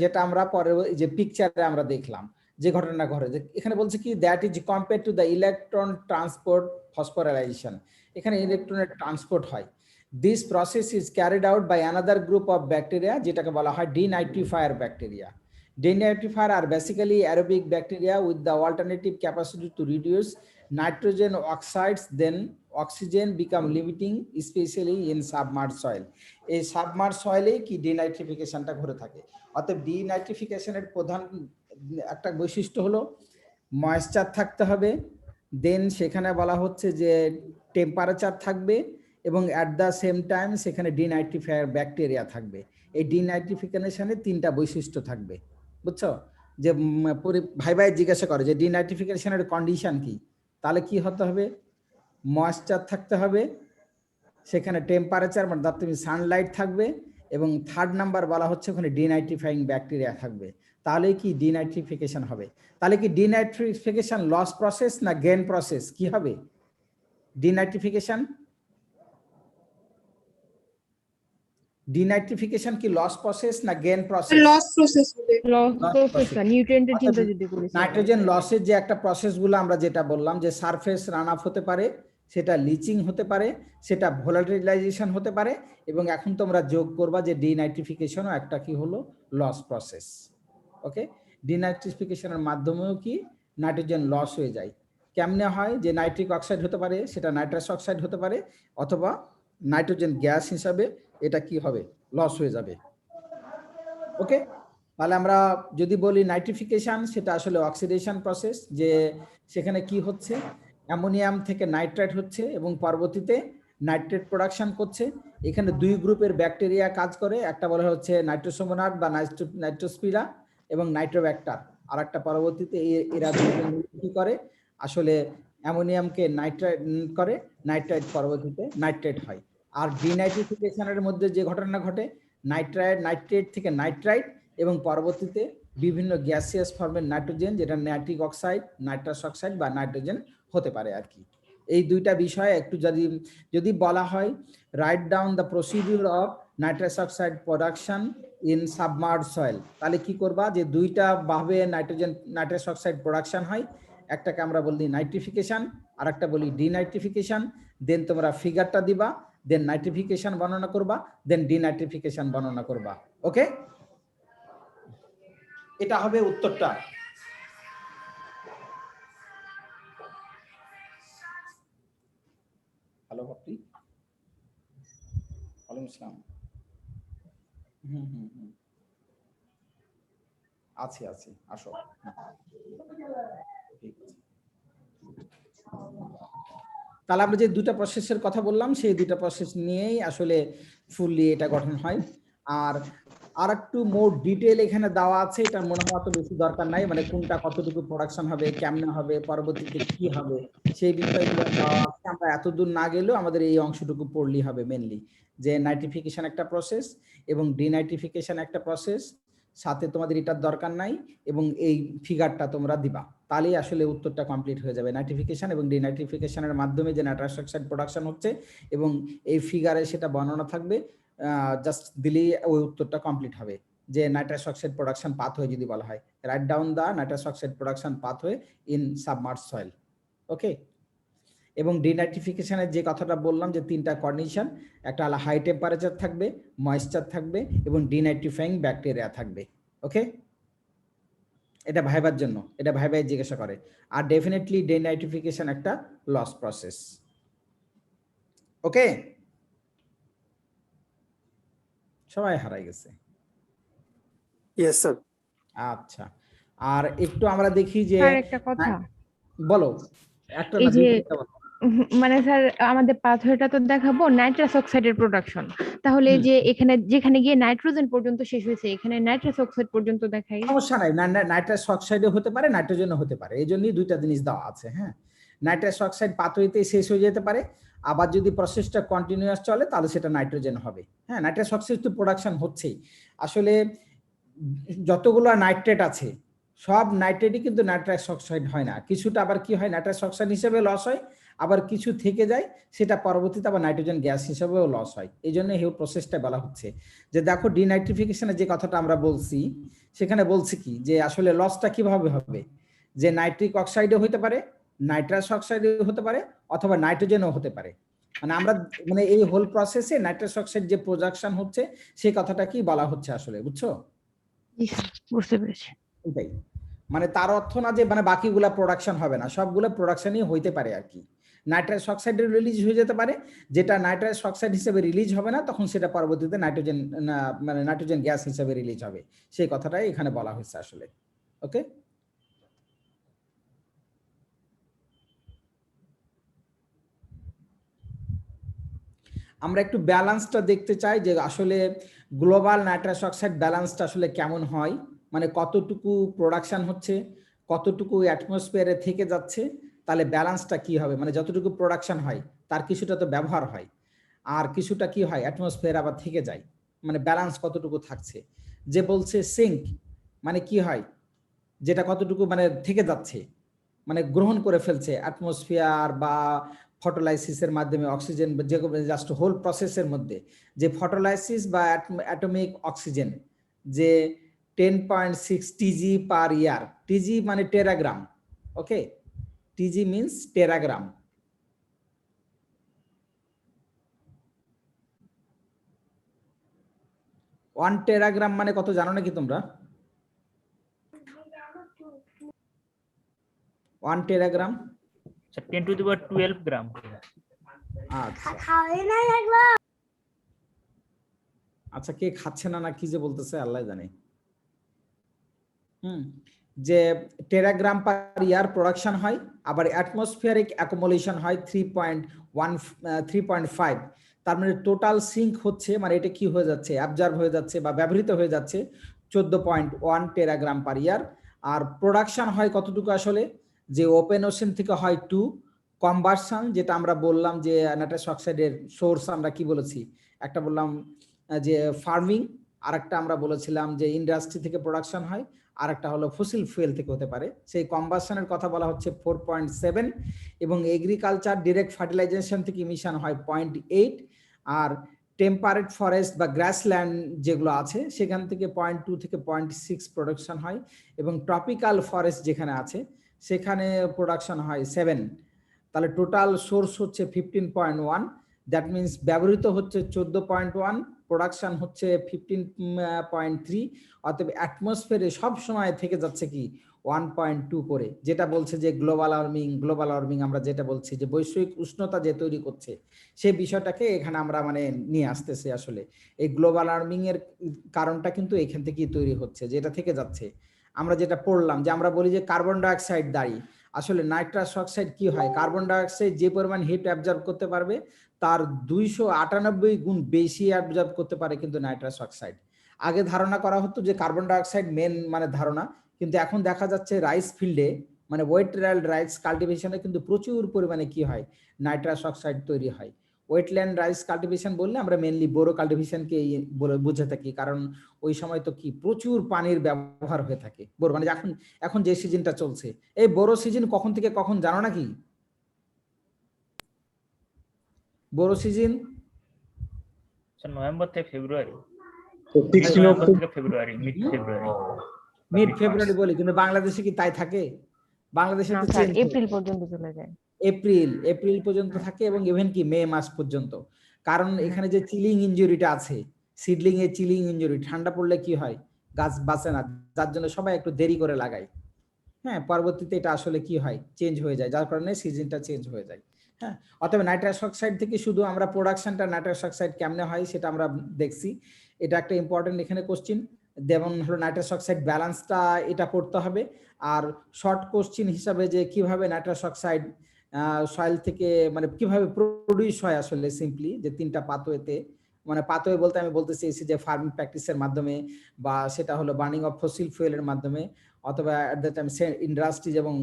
যেটা আমরা পরে যে পিকচারে আমরা দেখলাম যে ঘটনা ঘটে, যে এখানে বলছে কি, that is compare to the electron transport phosphorylation. এখানে ইলেকট্রনের ট্রান্সপোর্ট হয়। This process is carried out by another group of bacteria, যেটাকে বলা হয় denitrifier bacteria. Denitrifier are basically aerobic bacteria with the alternative capacity to reduce nitrogen oxides, then oxygen become limiting, especially in submerged soil. এই submerge সয়েলে কি ডিনাইট্রিফিকেশনটা ঘটে থাকে। অতএব ডিনাইট্রিফিকেশনের প্রধান একটা বৈশিষ্ট্য হলো ময়েশ্চার থাকতে হবে, দেন সেখানে বলা হচ্ছে যে টেম্পারেচার থাকবে, এবং অ্যাট দ্য সেম টাইম সেখানে ডিনাইট্রিফায়ার ব্যাকটেরিয়া থাকবে। এই ডিনাইট্রিফিকেশনের তিনটা বৈশিষ্ট্য থাকবে, বুঝছো? যে ভাই জিজ্ঞাসা করে যে ডিনাইট্রিফিকেশনের কন্ডিশন কি, তাহলে কি হতে হবে? ময়েশ্চার থাকতে হবে, সেখানে টেম্পারেচার মানে তুমি সানলাইট থাকবে, এবং থার্ড নাম্বার বলা হচ্ছে ওখানে ডিনাইট্রিফাইং ব্যাকটেরিয়া থাকবে। তাহলে কি ডিনাইট্রিফিকেশন হবে। তাহলে কি ডিনাইট্রিফিকেশন লস প্রসেস না গেইন প্রসেস? কি হবে ডিনাইট্রিফিকেশন? ডিনাইট্রিফিকেশন কি লস প্রসেস না গেইন প্রসেস? লস প্রসেস হবে। Loss Loss process process. নিউট্রিয়েন্টের অর্থাৎ চিন্তা যদি করি নাইট্রোজেন লসের যে একটা প্রসেসগুলো আমরা যেটা বললাম যে সারফেস রান আপ হতে পারে, সেটা লিচিং হতে পারে, সেটা ভোলাটিলাইজেশন হতে পারে, এবং এখন তোমরা যোগ করবা যে ডিনাইট্রিফিকেশনও একটা কি হলো লস প্রসেস। ওকে, ডিনাইট্রিফিকেশনের মাধ্যমেও কি নাইট্রোজেন লস হয়ে যায়। কেমনে হয়? যে নাইট্রিক অক্সাইড হতে পারে, সেটা নাইট্রাস অক্সাইড হতে পারে, অথবা নাইট্রোজেন গ্যাস হিসাবে এটা কি হবে লস হয়ে যাবে। ওকে, তাহলে আমরা যদি বলি নাইট্রিফিকেশন, সেটা আসলে অক্সিডেশন প্রসেস, যে সেখানে কি হচ্ছে অ্যামোনিয়াম থেকে নাইট্রেট হচ্ছে এবং পরবর্তীতে নাইট্রেট প্রোডাকশন করছে। এখানে দুই গ্রুপের ব্যাকটেরিয়া কাজ করে, একটা বলা হচ্ছে নাইট্রোসোমোনাস বা নাইট্রোস্পিরা এবং নাইট্রোব্যাক্টার, আর একটা পরবর্তীতে এরা কি করে আসলে অ্যামোনিয়ামকে নাইট্রেট করে, নাইট্রেট পরবর্তীতে নাইট্রেট হয়। আর ডিনাইট্রিফিকেশনের মধ্যে যে ঘটনা ঘটে, নাইট্রেট থেকে নাইট্রাইট এবং পরবর্তীতে বিভিন্ন গ্যাসিয়াস ফর্মের নাইট্রোজেন, যেটা নাইট্রিক অক্সাইড, নাইট্রাস অক্সাইড বা নাইট্রোজেন হতে পারে আর কি। এই দুইটা বিষয়ে একটু যদি বলা হয়, write down the procedure of nitrous oxide production in submerge soil, তাহলে কি করবা যে দুইটা ভাবে নাইট্রাস অক্সাইড প্রোডাকশন হয়, একটাকে আমরা বলি নাইট্রিফিকেশন আর একটা বলি ডিনাইট্রিফিকেশন। দেন তোমরা ফিগারটা দিবা, দেন নাইট্রিফিকেশন বর্ণনা করবা, দেন ডিনাইট্রিফিকেশন বর্ণনা করবা। ওকে, এটা হবে উত্তরটা। হ্যালো বাপি, ওয়ালাইকুম আসসালাম। আছি আসো। ঠিক আছে, তাহলে আমরা যে দুটা প্রসেসের কথা বললাম, সেই দুটা প্রসেস নিয়েই আসলে ফুললি এটা গঠন হয়। আর একটু মোর ডিটেল এখানে দেওয়া আছে, এটা মনে হয় অত বেশি দরকার নাই, মানে কোনটা কতটুকু প্রোডাকশন হবে, কেমনে হবে, পরবর্তীতে কি হবে, সেই বিষয়গুলো দেওয়া আছে। আমরা এতদূর না গেলেও আমাদের এই অংশটুকু পড়লেই হবে মেনলি, যে নাইট্রিফিকেশন একটা প্রসেস এবং ডিনাইট্রিফিকেশন একটা প্রসেস, সাথে তোমাদের এটার দরকার নাই, এবং এই ফিগারটা তোমরা দিবা, তাহলেই আসলে উত্তরটা কমপ্লিট হয়ে যাবে। নাইট্রিফিকেশন এবং ডিনাইট্রিফিকেশনের মাধ্যমে যে নাইট্রাস অক্সাইড প্রোডাকশন হচ্ছে এবং এই ফিগারে সেটা বর্ণনা থাকবে, জাস্ট দিলেই ওই উত্তরটা কমপ্লিট হবে। যে নাইট্রাস অক্সাইড প্রোডাকশন পাথওয়ে যদি বলা হয়, write down the nitrous oxide production pathway in submerge soil. Okay, এবং ডিনাইট্রিফিকেশনের যে কথাটা বললাম যে তিনটা কন্ডিশন, একটা হলো হাই টেম্পারেচার থাকবে, ময়েশ্চার থাকবে এবং ডিনাইট্রিফাইং ব্যাকটেরিয়া থাকবে। ওকে, এটা ভাইবার জন্য, এটা ভাইবাই জিজ্ঞাসা করে। আর ডেফিনেটলি ডিনাইট্রিফিকেশন একটা লস প্রসেস। ওকে, সবাই হারাই গেছে। Yes sir. আচ্ছা, আর একটু আমরা দেখি যে স্যার একটা কথা, বলো। একটা এই না যে দুইটা বলো। মানে স্যার আমাদের পাথওয়েটা তো দেখাবো নাইট্রাস অক্সাইডের প্রোডাকশন, তাহলে এই যে এখানে যেখানে গিয়ে নাইট্রোজেন পর্যন্ত শেষ হয়েছে, এখানে নাইট্রাস অক্সাইড পর্যন্ত দেখাই। সমস্যা নাই, নাইট্রাস অক্সাইডও হতে পারে, নাইট্রোজেনও হতে পারে, এই জন্যই দুইটা জিনিস দেওয়া আছে। হ্যাঁ, নাইট্রাস অক্সাইড পাথওয়েতেই শেষ হয়ে যেতে পারে, আবার যদি প্রসেসটা কন্টিনিউয়াস চলে তাহলে সেটা নাইট্রোজেন হবে। হ্যাঁ, নাইট্রাস অক্সাইড তো প্রোডাকশন হচ্ছেই। আসলে যতগুলো নাইট্রেট আছে সব নাইট্রেটই কিন্তু নাইট্রাস অক্সাইড হয় না, কিছুটা আবার কি হয় নাইট্রাস অক্সাইড হিসেবে লস হয়, আবার কিছু থেকে যায়, সেটা পরবর্তীতে আবার নাইট্রোজেন গ্যাস হিসেবেও লস হয়। এই জন্য এই প্রসেসটা বলা হচ্ছে যে দেখো ডিনাইট্রিফিকেশনের যে কথাটা আমরা বলছি, সেখানে বলছি কি যে আসলে লসটা কিভাবে হবে, যে নাইট্রিক অক্সাইডও হতে পারে, নাইট্রাস অক্সাইডও হতে পারে, অথবা নাইট্রোজেনও হতে পারে। মানে আমরা মানে এই হোল প্রসেসে নাইট্রাস অক্সাইড যে প্রোডাকশন হচ্ছে সেই কথাটা কি বলা হচ্ছে আসলে, বুঝছো? বুঝতে পেরেছি। এটাই মানে, তার অর্থ না যে মানে বাকিগুলা প্রোডাকশন হবে না, সবগুলো প্রোডাকশনই হইতে পারে আর কি। নাইট্রাস অক্সাইডের রিলিজ হয়ে যেতে পারে, যেটা নাইট্রাস অক্সাইড হিসেবে রিলিজ হবে না, তখন সেটা পরবর্তীতে নাইট্রোজেন মানে নাইট্রোজেন গ্যাস হিসেবে রিলিজ হবে, সেই কথাটাই এখানে বলা হয়েছে আসলে। ওকে, আমরা একটু ব্যালেন্সটা দেখতে চাই যে আসলে গ্লোবাল নাইট্রাস অক্সাইড ব্যালেন্সটা আসলে কেমন হয়, মানে কতটুকু প্রোডাকশন হচ্ছে, কতটুকু অ্যাটমসফিয়ারে থেকে যাচ্ছে, তাহলে ব্যালেন্সটা কি হবে। মানে যতটুকু প্রোডাকশন হয় তার কিছুটা তো ব্যবহার হয়, আর কিছুটা কি হয় অ্যাটমসফিয়ার আবার থেকে যায়, মানে ব্যালেন্স কতটুকু থাকছে। যে বলছে সিঙ্ক মানে কি হয়, যেটা কতটুকু মানে থেকে যাচ্ছে, মানে গ্রহণ করে ফেলছে অ্যাটমসফিয়ার বা ফটোলাইসিসের মাধ্যমে অক্সিজেন যে জাস্ট হোল প্রসেসের মধ্যে যে ফটোলাইসিস বা অ্যাটমিক অক্সিজেন যে 10.6 টিজি পার ইয়ার, টিজি মানে টেরাগ্রাম, ওকে, টিজি মিন্স টেরাগ্রাম। ওয়ান টেরাগ্রাম মানে কত জানো নাকি তোমরা? 1 টেরাগ্রাম 10 to the power 12 গ্রাম। আচ্ছা, কে খাচ্ছে না না কি যে বলতেছে আল্লাহ জানে। যে টেরাগ্রাম পার ইয়ার প্রোডাকশন হয়, আবার অ্যাটমসফিয়ারিক অ্যাকুমুলেশন হয় 3.5। তার মানে টোটাল সিঙ্ক হচ্ছে, মানে এটা কি হয়ে যাচ্ছে, অ্যাবজর্ব হয়ে যাচ্ছে বা ব্যবহৃত হয়ে যাচ্ছে 14.1 টেরাগ্রাম পার ইয়ার। আর প্রোডাকশন হয় কতটুকু আসলে, যে ওপেন ওশেন থেকে হয় 2, কম্বাসন যেটা আমরা বললাম যে নাইট্রাস অক্সাইডের সোর্স আমরা কি বলেছি, একটা বললাম যে ফার্মিং, আর একটা আমরা বলেছিলাম যে ইন্ডাস্ট্রি থেকে প্রোডাকশন হয়, আর একটা হলো ফসিল ফুয়েল থেকে হতে পারে। সেই কম্বাসনের কথা বলা হচ্ছে 4.7, এবং এগ্রিকালচার ডিরেক্ট ফার্টিলাইজেশন থেকে ইমিশন হয় 0.8, আর টেম্পারেট ফরেস্ট বা গ্রাসল্যান্ড যেগুলো আছে সেখান থেকে 0.2 থেকে 0.6 প্রোডাকশন হয়, এবং ট্রপিক্যাল ফরেস্ট যেখানে আছে সেখানে প্রোডাকশন হয় 7। তাহলে টোটাল সোর্স হচ্ছে 15.1, দ্যাট মিনস ব্যবহৃত হচ্ছে 14.1, প্রোডাকশন হচ্ছে 15.3, অতএব অ্যাটমসফিয়ারে সব সময় থেকে যাচ্ছে কি 1.2 করে, যেটা বলছে যে গ্লোবাল ওয়ার্মিং আমরা যেটা বলছি যে বৈশ্বিক উষ্ণতা যে তৈরি করছে, সেই বিষয়টাকে এখানে আমরা মানে নিয়ে আসতেছি। আসলে এই গ্লোবাল ওয়ার্মিং এর কারণটা কিন্তু এখান থেকেই তৈরি হচ্ছে, যেটা থেকে যাচ্ছে। আমরা যেটা পড়লাম যে আমরা বলি যে কার্বন ডাইঅক্সাইড দায়ী, আসলে নাইট্রাস অক্সাইড কি হয়, কার্বন ডাইঅক্সাইড যে পরিমাণ হিট অ্যাবজর্ব করতে পারবে তার 298 গুণ বেশি অ্যাবজর্ব করতে পারে কিন্তু নাইট্রাস অক্সাইড। আগে ধারণা করা হতো যে কার্বন ডাইঅক্সাইড মেন মানে ধারণা, কিন্তু এখন দেখা যাচ্ছে রাইস ফিল্ডে মানে ওয়েটল্যান্ড রাইস কাল্টিভেশনে কিন্তু প্রচুর পরিমাণে কি হয়, নাইট্রাস অক্সাইড তৈরি হয়। ওয়েটল্যান্ড রাইস কাল্টিভেশন বললে আমরা মেনলি বোরো কাল্টিভেশনকে বুঝে থাকি, কারণ ওই সময় তো কি প্রচুর পানির ব্যবহার হয়ে থাকে। বোরো মানে এখন এখন যে সিজনটা চলছে, এই বোরো সিজন কখন থেকে কখন জানো নাকি? বোরো সিজন নভেম্বর থেকে ফেব্রুয়ারি, 16 নভেম্বর of থেকে ফেব্রুয়ারি, মিড ফেব্রুয়ারি। মিড ফেব্রুয়ারি বলি, কিন্তু বাংলাদেশে কি তাই থাকে? বাংলাদেশে না তো স্যার, চেঞ্জ, এপ্রিল পর্যন্ত চলে যায়। এপ্রিল পর্যন্ত থাকে, এবং ইভেন কি মে মাস পর্যন্ত। কারণ এখানে যে চিলিং ইনজুরিটা আছে, সিডলিং এর চিলিং ইনজুরি, ঠান্ডা পড়লে কি হয়, গাছ বাঁচে না, যার জন্য সবাই একটু দেরি করে লাগায়। হ্যাঁ, পরবর্তীতে এটা আসলে কি হয়, চেঞ্জ হয়ে যায়, যার কারণে সিজনটা চেঞ্জ হয়ে যায়। হ্যাঁ, অতএব নাইট্রাস অক্সাইড থেকে শুধু আমরা প্রোডাকশনটা নাইট্রাস অক্সাইড কেমনে হয় সেটা আমরা দেখছি। এটা একটা ইম্পর্টেন্ট এখানে কোশ্চিন, যেমন হলো নাইট্রাস অক্সাইড ব্যালেন্সটা এটা পড়তে হবে। আর শর্ট কোশ্চিন হিসাবে যে কিভাবে নাইট্রাস অক্সাইড সয়েল থেকে মানে কিভাবে প্রডিউস হয় আসলে সিম্পলি, যে 3টা পাথওয়েতে, মানে পাথওয়ে বলতে আমি বলতে চেয়েছি যে ফার্মিং প্র্যাকটিসের মাধ্যমে, বা সেটা হলো বার্নিং অফ ফসিল ফুয়েলের মাধ্যমে, অথবা অ্যাট দ্য টাইম ইন্ডাস্ট্রিজ এবং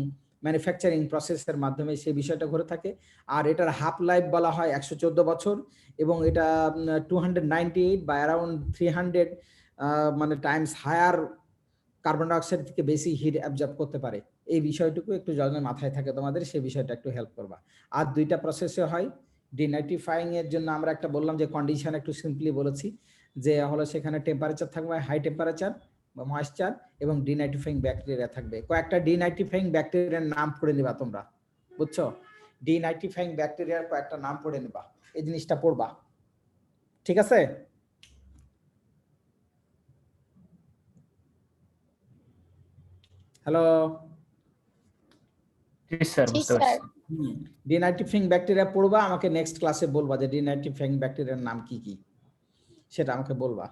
ম্যানুফ্যাকচারিং প্রসেসের মাধ্যমে সেই বিষয়টা ঘটে থাকে। আর এটার হাফ লাইফ বলা হয় 114 বছর, এবং এটা 298 বা অ্যারাউন্ড 300 মানে টাইমস হায়ার কার্বন ডাইঅক্সাইড থেকে বেশি হিট অ্যাবজর্ব করতে পারে। এই বিষয়টুকু একটু যখন মাথায় থাকে তোমাদের, সেই বিষয়টা একটু হেল্প করবা। আর 2টা প্রসেসে হয়। ডিনাইট্রিফাইং এর জন্য আমরা একটা বললাম যে কন্ডিশন একটু সিম্পলি বলেছি, যে হলো সেখানে টেম্পারেচার থাকবে হাই টেম্পারেচার বা ময়েশ্চার, এবং ডিনাইট্রিফাইং ব্যাকটেরিয়া থাকবে। কয়েকটা ডিনাইট্রিফাইং ব্যাকটেরিয়ার নাম পড়ে নিবা তোমরা, বুঝছো? ডিনাইট্রিফাইং ব্যাকটেরিয়ার কয়েকটা নাম পড়ে নিবা, এই জিনিসটা পড়বা, ঠিক আছে? হ্যালো, জি স্যার, জি বুঝতে স্যার। পারছি। ডিনাইট্রিফাইং ব্যাকটেরিয়া পড়বা, আমাকে নেক্সট ক্লাসে বলবা যে ডিনাইট্রিফাইং ব্যাকটেরিয়ার নাম কি কি, সেটা আমাকে বলবা।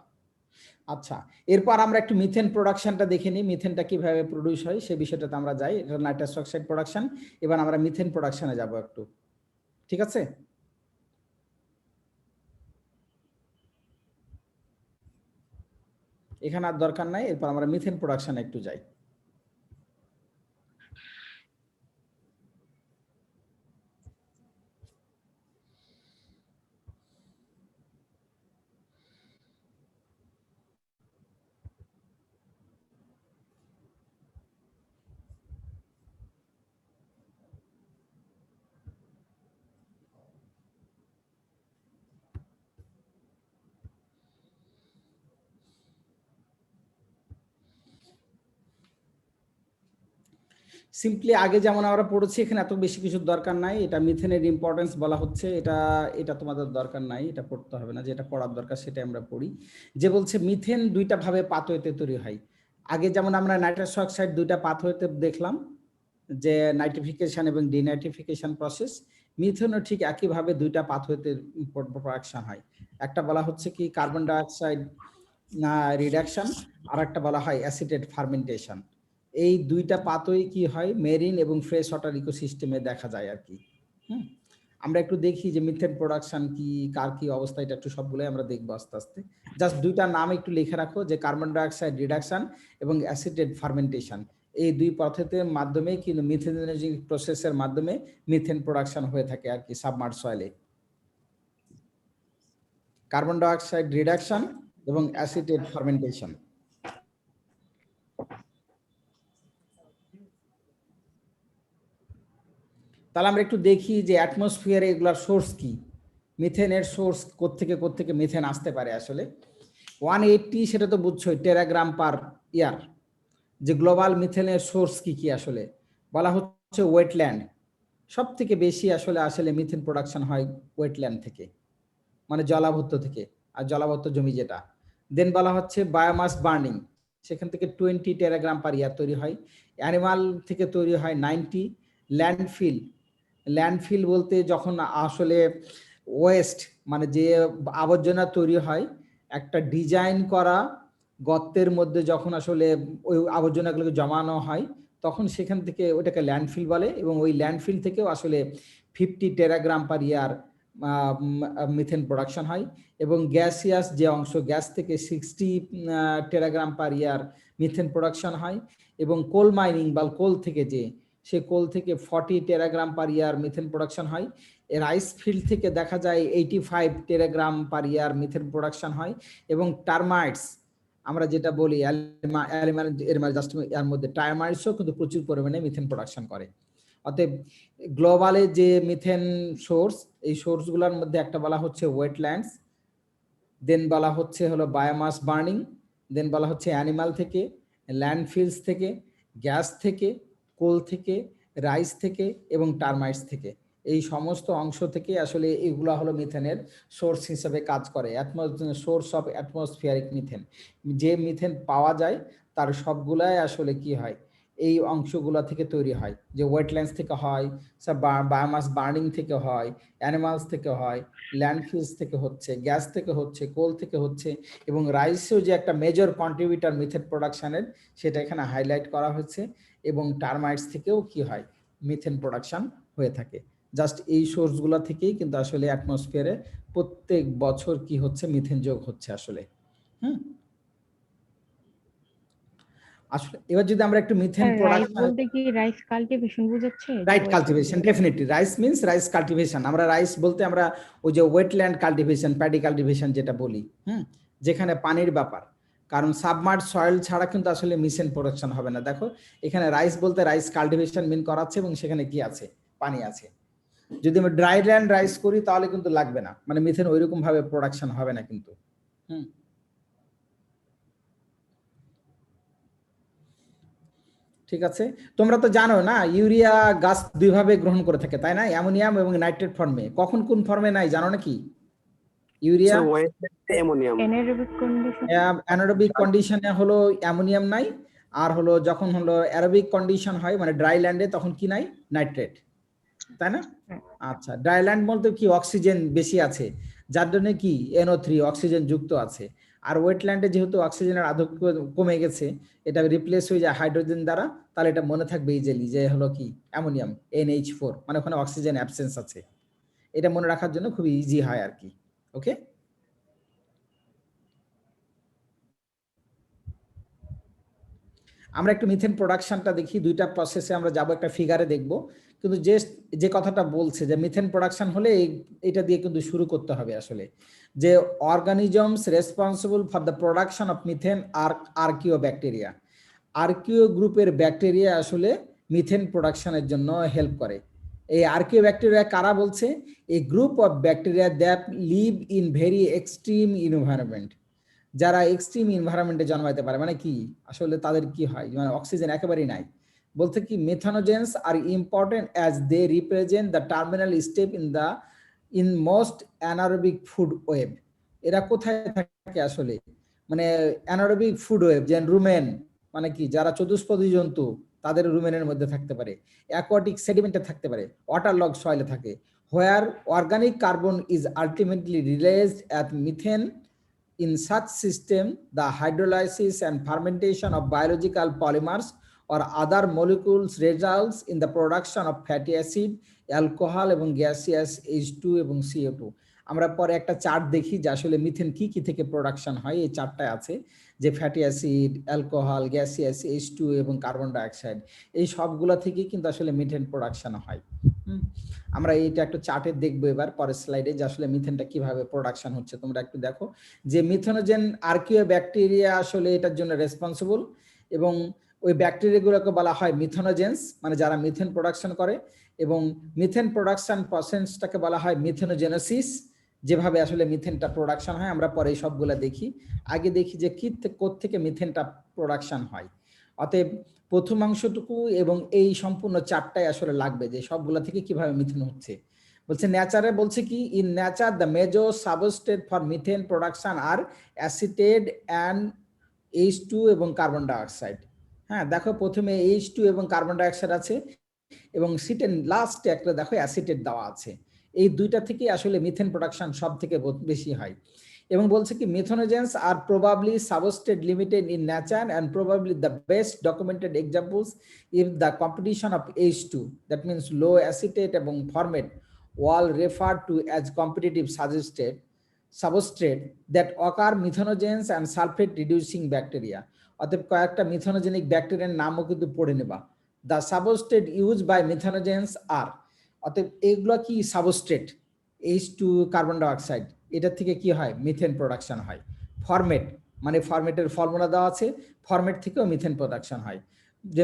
আচ্ছা, এরপর আমরা একটু মিথেন প্রোডাকশনটা দেখে নিই, মিথেনটা কিভাবে প্রডিউস হয় সেই বিষয়টাতে আমরা যাই। এটা নাইট্রাস অক্সাইড প্রোডাকশন, এবার আমরা মিথেন প্রোডাকশনে যাব একটু, ঠিক আছে? এখানে আর দরকার নাই, এরপর আমরা মিথেন প্রোডাকশনে একটু যাই। সিম্পলি আগে যেমন আমরা পড়েছি, এখানে এত বেশি কিছু দরকার নাই। এটা মিথেনের ইম্পর্টেন্স বলা হচ্ছে, এটা তোমাদের দরকার নাই, এটা পড়তে হবে না। যেটা পড়ার দরকার সেটা আমরা পড়ি। যে বলছে মিথেন দুইটা ভাবে পাথওয়েতে তৈরি হয়। আগে যেমন আমরা নাইট্রাস অক্সাইড দুইটা পাথওয়েতে দেখলাম, যে নাইট্রিফিকেশন এবং ডিনাইট্রিফিকেশন প্রসেস। মিথেনও ঠিক একইভাবে দুইটা পাথওয়েতে প্রোডাকশন হয়। একটা বলা হচ্ছে কি কার্বন ডাইঅক্সাইড রিডাকশন, আর একটা বলা হয় অ্যাসিটেট ফার্মেন্টেশন। এই দুইটা পাথওয়ে কি হয় মেরিন এবং ফ্রেশ ওয়াটার ইকোসিস্টেমে দেখা যায় আর কি। আমরা একটু দেখি যে মিথেন প্রোডাকশন কি, কার কি অবস্থা, এটা একটু সবগুলোই আমরা দেখবো আস্তে আস্তে। জাস্ট দুইটা নাম একটু লিখে রাখো, যে কার্বন ডাইঅক্সাইড রিডাকশন এবং অ্যাসিটেট ফার্মেন্টেশন। এই দুই পদ্ধতির মাধ্যমে কিন্তু মিথেনোজেনিক প্রসেসের মাধ্যমে মিথেন প্রোডাকশন হয়ে থাকে আর কি সাবমার্জ সয়েলে। কার্বন ডাইঅক্সাইড রিডাকশন এবং অ্যাসিটেট ফার্মেন্টেশন। তাহলে আমরা একটু দেখি যে অ্যাটমসফিয়ারে এগুলার সোর্স কি, মিথেনের সোর্স কোত্থেকে মিথেন আসতে পারে আসলে। 180 সেটা তো বুঝছোই টেরাগ্রাম পার ইয়ার। যে গ্লোবাল মিথেনের সোর্স কি আসলে বলা হচ্ছে ওয়েটল্যান্ড। সব থেকে বেশি আসলে মিথেন প্রোডাকশন হয় ওয়েটল্যান্ড থেকে, মানে জলাভূত থেকে, আর জলাভূত জমি যেটা। দেন বলা হচ্ছে বায়োমাস বার্নিং, সেখান থেকে 20 টেরাগ্রাম পার ইয়ার তৈরি হয়। অ্যানিমাল থেকে তৈরি হয় 90। ল্যান্ডফিল বলতে যখন আসলে ওয়েস্ট মানে যে আবর্জনা তৈরি হয়, একটা ডিজাইন করা গর্তের মধ্যে যখন আসলে ওই আবর্জনাগুলোকে জমানো হয়, তখন সেখান থেকে ওটাকে ল্যান্ডফিল বলে। এবং ওই ল্যান্ডফিল থেকেও আসলে 50 টেরাগ্রাম পার ইয়ার মিথেন প্রোডাকশন হয়। এবং গ্যাসিয়াস যে অংশ, গ্যাস থেকে 60 টেরাগ্রাম পার ইয়ার মিথেন প্রোডাকশন হয়। এবং কোল মাইনিং বা কোল থেকে সে কোল থেকে 40 টেরাগ্রাম পার ইয়ার মিথেন প্রোডাকশন হয়। রাইস ফিল্ড থেকে দেখা যায় 85 টেরাগ্রাম পার ইয়ার মিথেন প্রোডাকশন হয়। এবং টার্মাইটস আমরা যেটা বলি এর মধ্যে টার্মাইটসও কিন্তু প্রচুর পরিমাণে মিথেন প্রোডাকশন করে। অতএব গ্লোবালে যে মিথেন সোর্স, এই সোর্সগুলোর মধ্যে একটা বলা হচ্ছে ওয়েটল্যান্ডস, দেন বলা হচ্ছে হলো বায়োমাস বার্নিং, দেন বলা হচ্ছে অ্যানিমাল থেকে, ল্যান্ডফিলস থেকে, গ্যাস থেকে, কোল থেকে, রাইস থেকে এবং টার্মাইটস থেকে। এই সমস্ত অংশ থেকে আসলে এগুলো হলো মিথেনের সোর্স হিসেবে কাজ করে। সোর্স অফ অ্যাটমসফিয়ারিক মিথেন, যে মিথেন পাওয়া যায় তার সবগুলাই আসলে কি হয় এই অংশগুলো থেকে তৈরি হয়। যে ওয়েটল্যান্ডস থেকে হয়, বায়োমাস বার্নিং থেকে হয়, অ্যানিমালস থেকে হয়, ল্যান্ডফিলস থেকে হচ্ছে, গ্যাস থেকে হচ্ছে, কোল থেকে হচ্ছে। এবং রাইসেও যে একটা মেজর কন্ট্রিবিউটর মিথেন প্রোডাকশনের, সেটা এখানে হাইলাইট করা হচ্ছে। এবং টার্মাইটস থেকেও কি হয় মিথেন প্রোডাকশন হয়ে থাকে। জাস্ট এই সোর্সগুলো থেকেই কিন্তু আসলে অ্যাটমসফিয়ারে প্রত্যেক বছর কি হচ্ছে মিথেন যোগ হচ্ছে আসলে। আসলে এবার যদি আমরা একটু মিথেন প্রোডাকশন বলতে কি রাইস কাল্টিভেশন বোঝাচ্ছে? Right cultivation, definitely rice means rice cultivation. আমরা রাইস বলতে আমরা ওই যে ওয়েটল্যান্ড কাল্টিভেশন, প্যাডি কাল্টিভেশন যেটা বলি, যেখানে পানির ব্যাপার। কারণ সাবমার্জ সয়েল ছাড়া কিন্তু আসলে মিথেন প্রোডাকশন হবে না। দেখো এখানে রাইস বলতে রাইস কাল্টিভেশন মিন করাচ্ছে, এবং সেখানে কি আছে পানি আছে। যদি আমরা ড্রাই ল্যান্ড রাইস করি তাহলে কিন্তু লাগবে না, মানে মিথেন ওইরকম ভাবে প্রোডাকশন হবে না কিন্তু। ঠিক আছে, তোমরা তো জানো না ইউরিয়া গাছ দুইভাবে গ্রহণ করে থাকে, তাই না? অ্যামোনিয়াম এবং নাইট্রেট ফর্মে। কখন কোন ফর্মে নাই জানো নাকি? ইউরিয়া অ্যানারোবিক কন্ডিশনে হলো অ্যামোনিয়াম নাই, আর হলো যখন হলো অ্যারোবিক কন্ডিশন হয় মানে ড্রাই ল্যান্ডে, তখন কি নাই? নাইট্রেট, তাই না? আচ্ছা, ড্রাই ল্যান্ড বলতে কি অক্সিজেন বেশি আছে, যার জন্য কি NO3 অক্সিজেন যুক্ত আছে। আর ওয়েটল্যান্ডে যেহেতু অক্সিজেনের আধিক্য কমে গেছে, এটা রিপ্লেস হয়ে যায় হাইড্রোজেন দ্বারা, তাহলে এটা মনে থাকবে ইজিলি যে হলো কি অ্যামোনিয়াম NH4, মানে ওখানে অক্সিজেন অ্যাবসেন্স আছে। এটা মনে রাখার জন্য খুবই ইজি হয় আর কি। ওকে, আমরা একটু মিথেন প্রোডাকশনটা দেখি। দুইটা প্রসেসে আমরা যাব, একটা ফিগারে দেখব। কিন্তু যে কথাটা বলছে যে মিথেন প্রোডাকশন হলে এটা দিয়ে কিন্তু শুরু করতে হবে আসলে, যে organisms responsible for the production of methane are archaebacteria. Archaeo গ্রুপের ব্যাকটেরিয়া আসলে মিথেন প্রোডাকশনের জন্য হেল্প করে। এই আর্কিও ব্যাকটেরিয়া কারা বলছে? A group of bacteria that live in very extreme environment. যারা এক্সট্রিম এনভায়রনমেন্টে জন্মাইতে পারে, মানে কি আসলে তাদের কি হয়, মানে অক্সিজেন একেবারেই নাই, বলতে কি methanogens are important as they represent the terminal step in most anaerobic food web. এরা কোথায় থাকে আসলে, মানে অ্যানারোবিক ফুড ওয়েব, যেন রুমেন, মানে কি যারা চতুষ্পদী জন্তু তাদের রুমেনের মধ্যে থাকতে পারে, অ্যাকোয়াটিক সেডিমেন্টে থাকতে পারে, ওয়াটারলগ সয়েলে থাকে, where organic carbon is ultimately released at methane. In such system, the hydrolysis and fermentation of biological polymers or other molecules results in the production of fatty acid, alcohol এবং gaseous H2 এবং CO2. আমরা পরে একটা chart দেখি যে আসলে methane কি কি থেকে প্রোডাকশন হয়। এই চার্টটায় আছে যে fatty acid, alcohol, gaseous H2 এবং কার্বন ডাইঅক্সাইড, এই সবগুলো থেকে কিন্তু আসলে মিথেন প্রোডাকশন হয়। আমরা এইটা একটু চার্টে দেখবো এবার পরের স্লাইডে যে আসলে মিথেনটা কিভাবে প্রোডাকশন হচ্ছে। তোমরা একটু দেখো যে মিথেনোজেন আর্কিও ব্যাকটেরিয়া আসলে এটার জন্য রেসপন্সিবল, এবং ওই ব্যাকটেরিয়াগুলোকে বলা হয় মিথেনোজেন্স, মানে যারা মিথেন প্রোডাকশন করে, এবং মিথেন প্রোডাকশন প্রসেসটাকে বলা হয় মিথেনোজেনেসিস, যেভাবে আসলে মিথেনটা প্রোডাকশন হয় আমরা পরে সবগুলো দেখি। আগে দেখি যে কি কোত্থেকে মিথেনটা প্রোডাকশন হয়। অতএব প্রথম অংশটুকু এবং এই সম্পূর্ণ চারটাই আসলে লাগবে যে সবগুলা থেকে কিভাবে মিথেন হচ্ছে। বলছে নেচারে, বলছে কি in nature the major substrate for methane production আর অ্যাসিটেট অ্যান্ড H2 এবং কার্বন ডাইঅক্সাইড। হ্যাঁ দেখো প্রথমে H2 এবং কার্বন ডাইঅক্সাইড আছে, এবং সিটেন লাস্টে একটা দেখো অ্যাসিটেট দেওয়া আছে। এই দুইটা থেকে আসলে মিথেন প্রোডাকশন সব থেকে বেশি হয়। এবং বলছে কি methanogens are probably substrate limited in nature and probably the best documented examples if the competition of H2, that means low acetate এবং formate will refer to as competitive substrate that occur methanogens and sulphate reducing bacteria. অতএব কয়েকটা মিথনোজেনিক ব্যাকটেরিয়ার নামও কিন্তু পড়ে নেবা। The substrate use by methanogens are, অতএব এগুলো কি সাবস্ট্রেট H2 কার্বন ডাইঅক্সাইড, এটা থেকে কি হয় মিথেন প্রোডাকশন হয়। ফরমেট মানে ফরমেটের ফর্মুলা দেওয়া আছে, ফরমেট থেকেও মিথেন প্রোডাকশন হয়। যে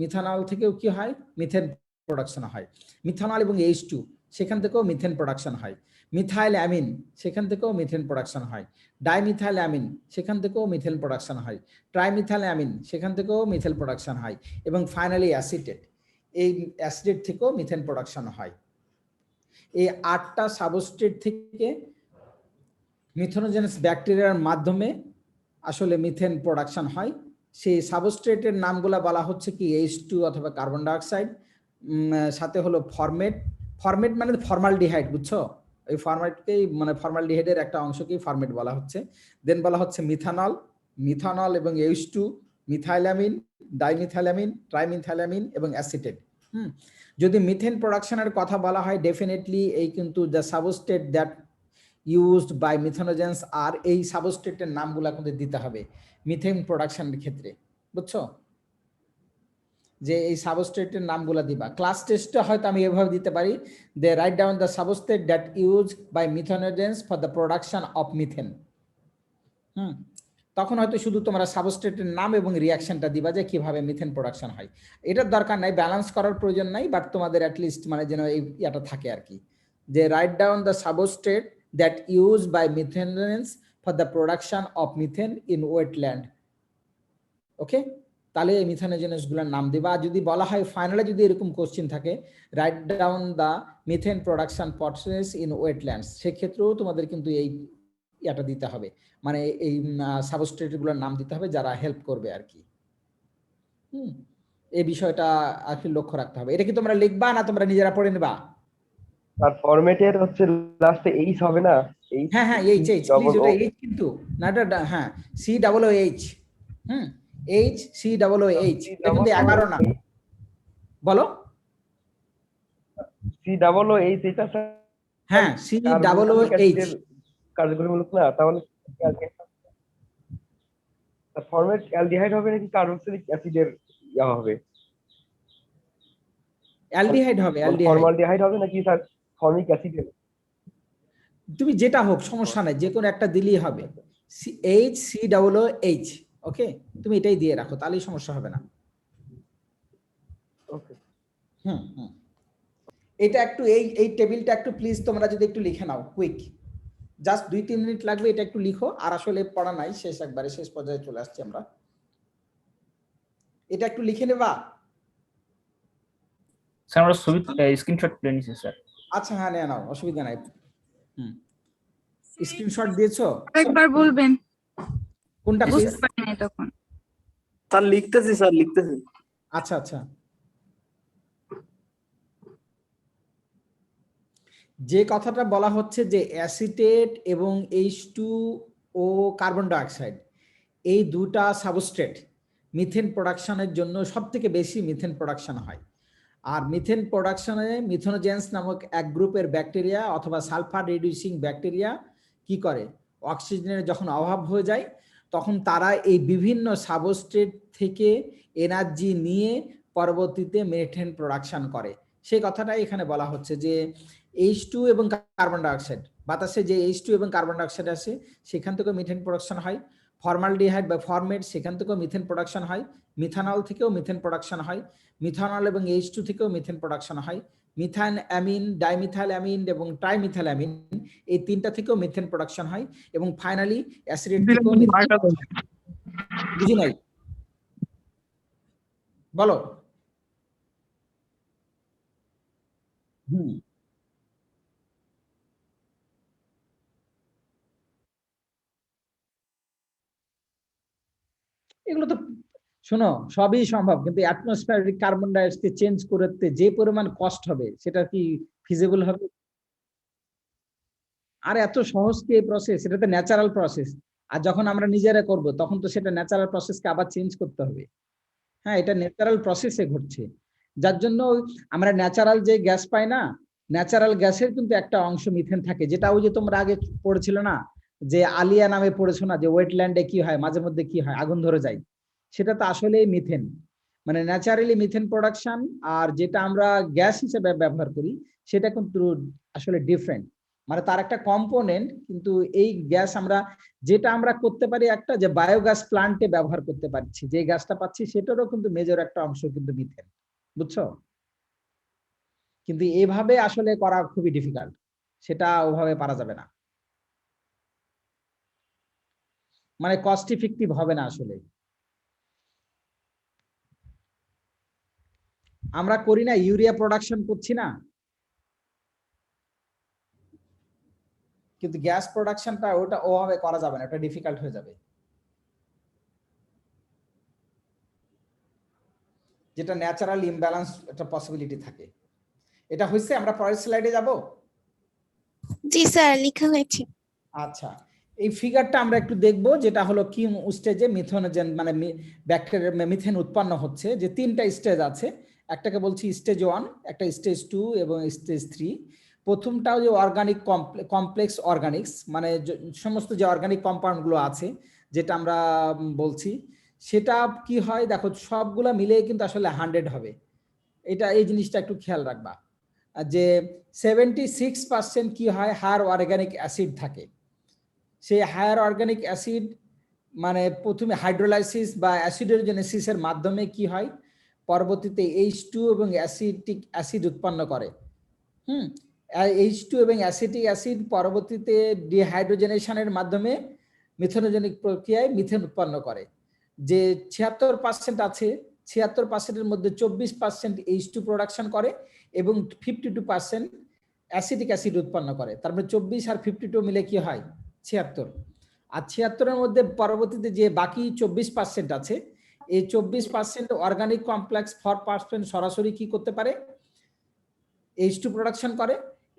মিথানল থেকেও কি হয় মিথেন প্রোডাকশন হয়। মিথানল এবং H2 সেখান থেকেও মিথেন প্রোডাকশন হয়। মিথাইল অ্যামিন সেখান থেকেও মিথেন প্রোডাকশন হয়। ডাইমিথাইল অ্যামিন সেখান থেকেও মিথেন প্রোডাকশন হয়। ট্রাইমিথাইল অ্যামিন সেখান থেকেও মিথেন প্রোডাকশন হয়। এবং ফাইনালি অ্যাসিটেট, এই অ্যাসিটেট থেকেও মিথেন প্রোডাকশন হয়। এই 8টা সাবস্ট্রেট থেকে মিথেনোজেনাস ব্যাকটেরিয়ার মাধ্যমে আসলে মিথেন প্রোডাকশন হয়। সেই সাবস্ট্রেটের নামগুলা বলা হচ্ছে কি H2 অথবা কার্বন ডাইঅক্সাইড, সাথে হলো ফরমেট মানে ফর্মালডিহাইড, বুঝছো? এই ফরমেটকেই মানে ফর্মালডিহাইডের একটা অংশকেই ফরমেট বলা হচ্ছে। দেন বলা হচ্ছে মিথানল এবং H2, মিথাইলামিন, ডাইমিথাইলামিন, ট্রাইমিথাইলামিন এবং অ্যাসিটেট। যদি মিথেন প্রোডাকশনের কথা বলা হয় ডেফিনেটলি এই কিন্তু the substrate that used by methanogens আর, এই সাবস্ট্রেটের নামগুলো কিন্তু দিতে হবে মিথেন প্রোডাকশনের ক্ষেত্রে, বুঝছো? যে এই সাবস্ট্রেটের নামগুলো দিবা। ক্লাস টেস্টে হয়তো আমি এভাবে দিতে পারি, they write down the substrate that use by methanogens for the production of methane. তখন হয়তো শুধু তোমরা সাবস্ট্রেটের নাম এবং রিয়াকশনটা দিবা যে কিভাবে মিথেন প্রোডাকশন হয়। এটার দরকার নাই, ব্যালেন্স করার প্রয়োজন নাই, বাট তোমাদের অ্যাটলিস্ট মানে যেন এই ইয়াটা থাকে আর কি, যে write down the substrate that use by methanogens for the production of methane in wetland. Okay, তাহলে এই মিথেনোজেন্সগুলোর নাম দিবা। আর যদি বলা হয় ফাইনালে যদি এরকম কোশ্চেন থাকে right down the methane production process in wetlands, সেক্ষেত্রেও তোমাদের কিন্তু এই ইয়াটা দিতে হবে, মানে এই সাবস্ট্রেটগুলোর নাম দিতে হবে যারা হেল্প করবে আর কি। এই বিষয়টা আর কি লক্ষ্য রাখতে হবে। এটা কি তোমরা লিখবা না তোমরা নিজেরা পড়ে নেবা? আর ফরম্যাটের হচ্ছে লাস্টে এইচ হবে না? হ্যাঁ হ্যাঁ এইচ, প্লিজ ওটা এইচ কিন্তু না, এটা হ্যাঁ COOH, COOH, এটা কিন্তু 11 না, বলো COOH, এটা হ্যাঁ COOH কার্যকরীমূলক না, তাহলে ফরম্যাট অ্যালডিহাইড হবে নাকি কার্বক্সিলিক অ্যাসিডের ইয়া হবে? অ্যালডিহাইড হবে, ফর্মালডিহাইড হবে নাকি স্যার ফর্মিক অ্যাসিডের? তুমি যেটা হোক সমস্যা নাই, যে কোনো একটা দিলেই হবে। COOH, ওকে, তুমি এটাই দিয়ে রাখো তাহলেই সমস্যা হবে না। ওকে, এটা একটু এই টেবিলটা একটু প্লিজ তোমরা যদি একটু লিখে নাও কুইক, জাস্ট 2-3 মিনিট লাগবে, এটা একটু লিখো। আর আসলে পড়া নাই, শেষ পর্যায়ে চলে আসছি আমরা, এটা একটু লিখে নেবা স্যার আমরা ছবি স্ক্রিনশট তুলে নিছি স্যার। আচ্ছা হ্যাঁ নিয়ে নাও, অসুবিধা নাই। স্ক্রিনশট দিয়েছো? একবার বলবেন, কোনটা জি, please? বুঝতে পারি নাই তখন। স্যার লিখতেছি। আচ্ছা আচ্ছা, যে কথাটা বলা হচ্ছে যে অ্যাসিটেট এবং H2O কার্বন ডাইঅক্সাইড এই দুটা সাবস্ট্রেট মিথেন প্রোডাকশনের জন্য সবথেকে বেশি মিথেন প্রোডাকশন হয়। আর মিথেন প্রোডাকশনে মিথেনোজেন্স নামক এক গ্রুপের ব্যাকটেরিয়া অথবা সালফার রিডিউসিং ব্যাকটেরিয়া কি করে, অক্সিজেনের যখন অভাব হয়ে যায় তখন তারা এই বিভিন্ন সাবস্ট্রেট থেকে এনার্জি নিয়ে পরবর্তীতে মিথেন প্রোডাকশন করে। সেই কথাটাই এখানে বলা হচ্ছে যে H2 এবং কার্বন ডাইঅক্সাইড, বাতাসে যে H2 এবং কার্বন ডাইঅক্সাইড আছে সেখান থেকে মিথেন প্রোডাকশন হয়, ফর্মালডিহাইড বা ফরমেট সেখান থেকেও মিথেন প্রোডাকশন হয়, মিথানল থেকেও মিথেন প্রোডাকশন হয়, মিথানল এবং H2 থেকেও মিথেন প্রোডাকশন হয়, মিথাইল অ্যামিন, ডাইমিথাইল অ্যামিন এবং ট্রাইমিথাইল অ্যামিন এই তিনটা থেকেও মিথেন প্রোডাকশন হয়, এবং ফাইনালি অ্যাসিড থেকেও বুঝি নাই, বলো। এগুলো তো শোনো সবই সম্ভব, কিন্তু অ্যাটমসফিয়ারিক কার্বন ডাইঅক্সাইড চেঞ্জ করতে যে পরিমাণ কষ্ট হবে সেটা কি ফিজিবল হবে? আর এত সহজ কি এই প্রসেস? এটা তো ন্যাচারাল প্রসেস। আর যখন আমরা নিজেরা করব তখন তো সেটা ন্যাচারাল প্রসেসকে আবার চেঞ্জ করতে হবে। হ্যাঁ, এটা ন্যাচারাল প্রসেসে ঘটছে, যার জন্য আমরা ন্যাচারাল যে গ্যাস পাই না, ন্যাচারাল গ্যাসের কিন্তু একটা অংশ মিথেন থাকে, যেটা ওই যে তোমরা আগে পড়েছিল না যে আলিয়া নামে পড়েছো না, যে ওয়েটল্যান্ডে কি হয় মাঝে মধ্যে কি হয়, আগুন ধরে যায়, সেটা তো আসলে মিথেন, মানে ন্যাচারালি মিথেন প্রোডাকশন। আর যেটা আমরা গ্যাস হিসেবে ব্যবহার করি সেটা কিন্তু আসলে ডিফারেন্ট, মানে তার একটা কম্পোনেন্ট। কিন্তু এই গ্যাস আমরা যেটা আমরা করতে পারি একটা যে বায়োগ্যাস প্লান্টে ব্যবহার করতে পারছি, যে গ্যাসটা পাচ্ছি সেটারও কিন্তু মেজর একটা অংশ কিন্তু মিথেন, বুঝছো? কিন্তু এভাবে আসলে করা খুবই ডিফিকাল্ট, সেটা ওভাবে পারা যাবে না, মানে কস্ট ইফেক্টিভ হবে না আসলে। আমরা করি না, ইউরিয়া প্রোডাকশন করছি না, কিন্তু গ্যাস প্রোডাকশনটা ওটা ওভাবে করা যাবে না, এটা ডিফিকাল্ট হয়ে যাবে, যেটা ন্যাচারাল ইমব্যালেন্স একটা পসিবিলিটি থাকে। এটা হইছে, আমরা পরের স্লাইডে যাব। জি স্যার, লেখা হয়েছে। আচ্ছা, এই ফিগারটা আমরা একটু দেখব, যেটা হলো কি স্টেজে মিথেনোজেন মানে ব্যাকটেরিয়া মিথেন উৎপন্ন হচ্ছে। যে তিনটা স্টেজ আছে, একটাকে বলছি স্টেজ 1, একটা স্টেজ 2 এবং স্টেজ 3। প্রথমটাও যে অর্গানিক কমপ্লেক্স অর্গানিক্স, মানে সমস্ত যে অর্গানিক কম্পাউন্ড গুলো আছে যেটা আমরা বলছি, সেটা কি হয় দেখো, সবগুলা মিলে কিন্তু আসলে 100 হবে। এটা এই জিনিসটা একটু খেয়াল রাখবা যে 76% কি হয়, হায়ার অর্গানিক অ্যাসিড থাকে। সেই হায়ার অর্গানিক অ্যাসিড মানে প্রথমে হাইড্রোলাইসিস বা অ্যাসিডোজেনেসিসের মাধ্যমে কি হয়, পরবর্তীতে H2 এবং অ্যাসিটিক অ্যাসিড উৎপন্ন করে। H2 এবং অ্যাসিটিক অ্যাসিড পরবর্তীতে ডিহাইড্রোজেনেশনের মাধ্যমে মিথেনোজেনিক প্রক্রিয়ায় মিথেন উৎপন্ন করে। যে 76% আছে, 76%-এর মধ্যে 24% H2 প্রোডাকশন করে এবং 52% অ্যাসিটিক অ্যাসিড উৎপন্ন করে। তারপরে 24 আর 52 মিলে কি হয় 76। আর 76-এর মধ্যে পরবর্তীতে যে বাকি 24% আছে, এই 24% অর্গানিক কমপ্লেক্স 4% সরাসরি কি করতে পারে, H2 প্রোডাকশন করে,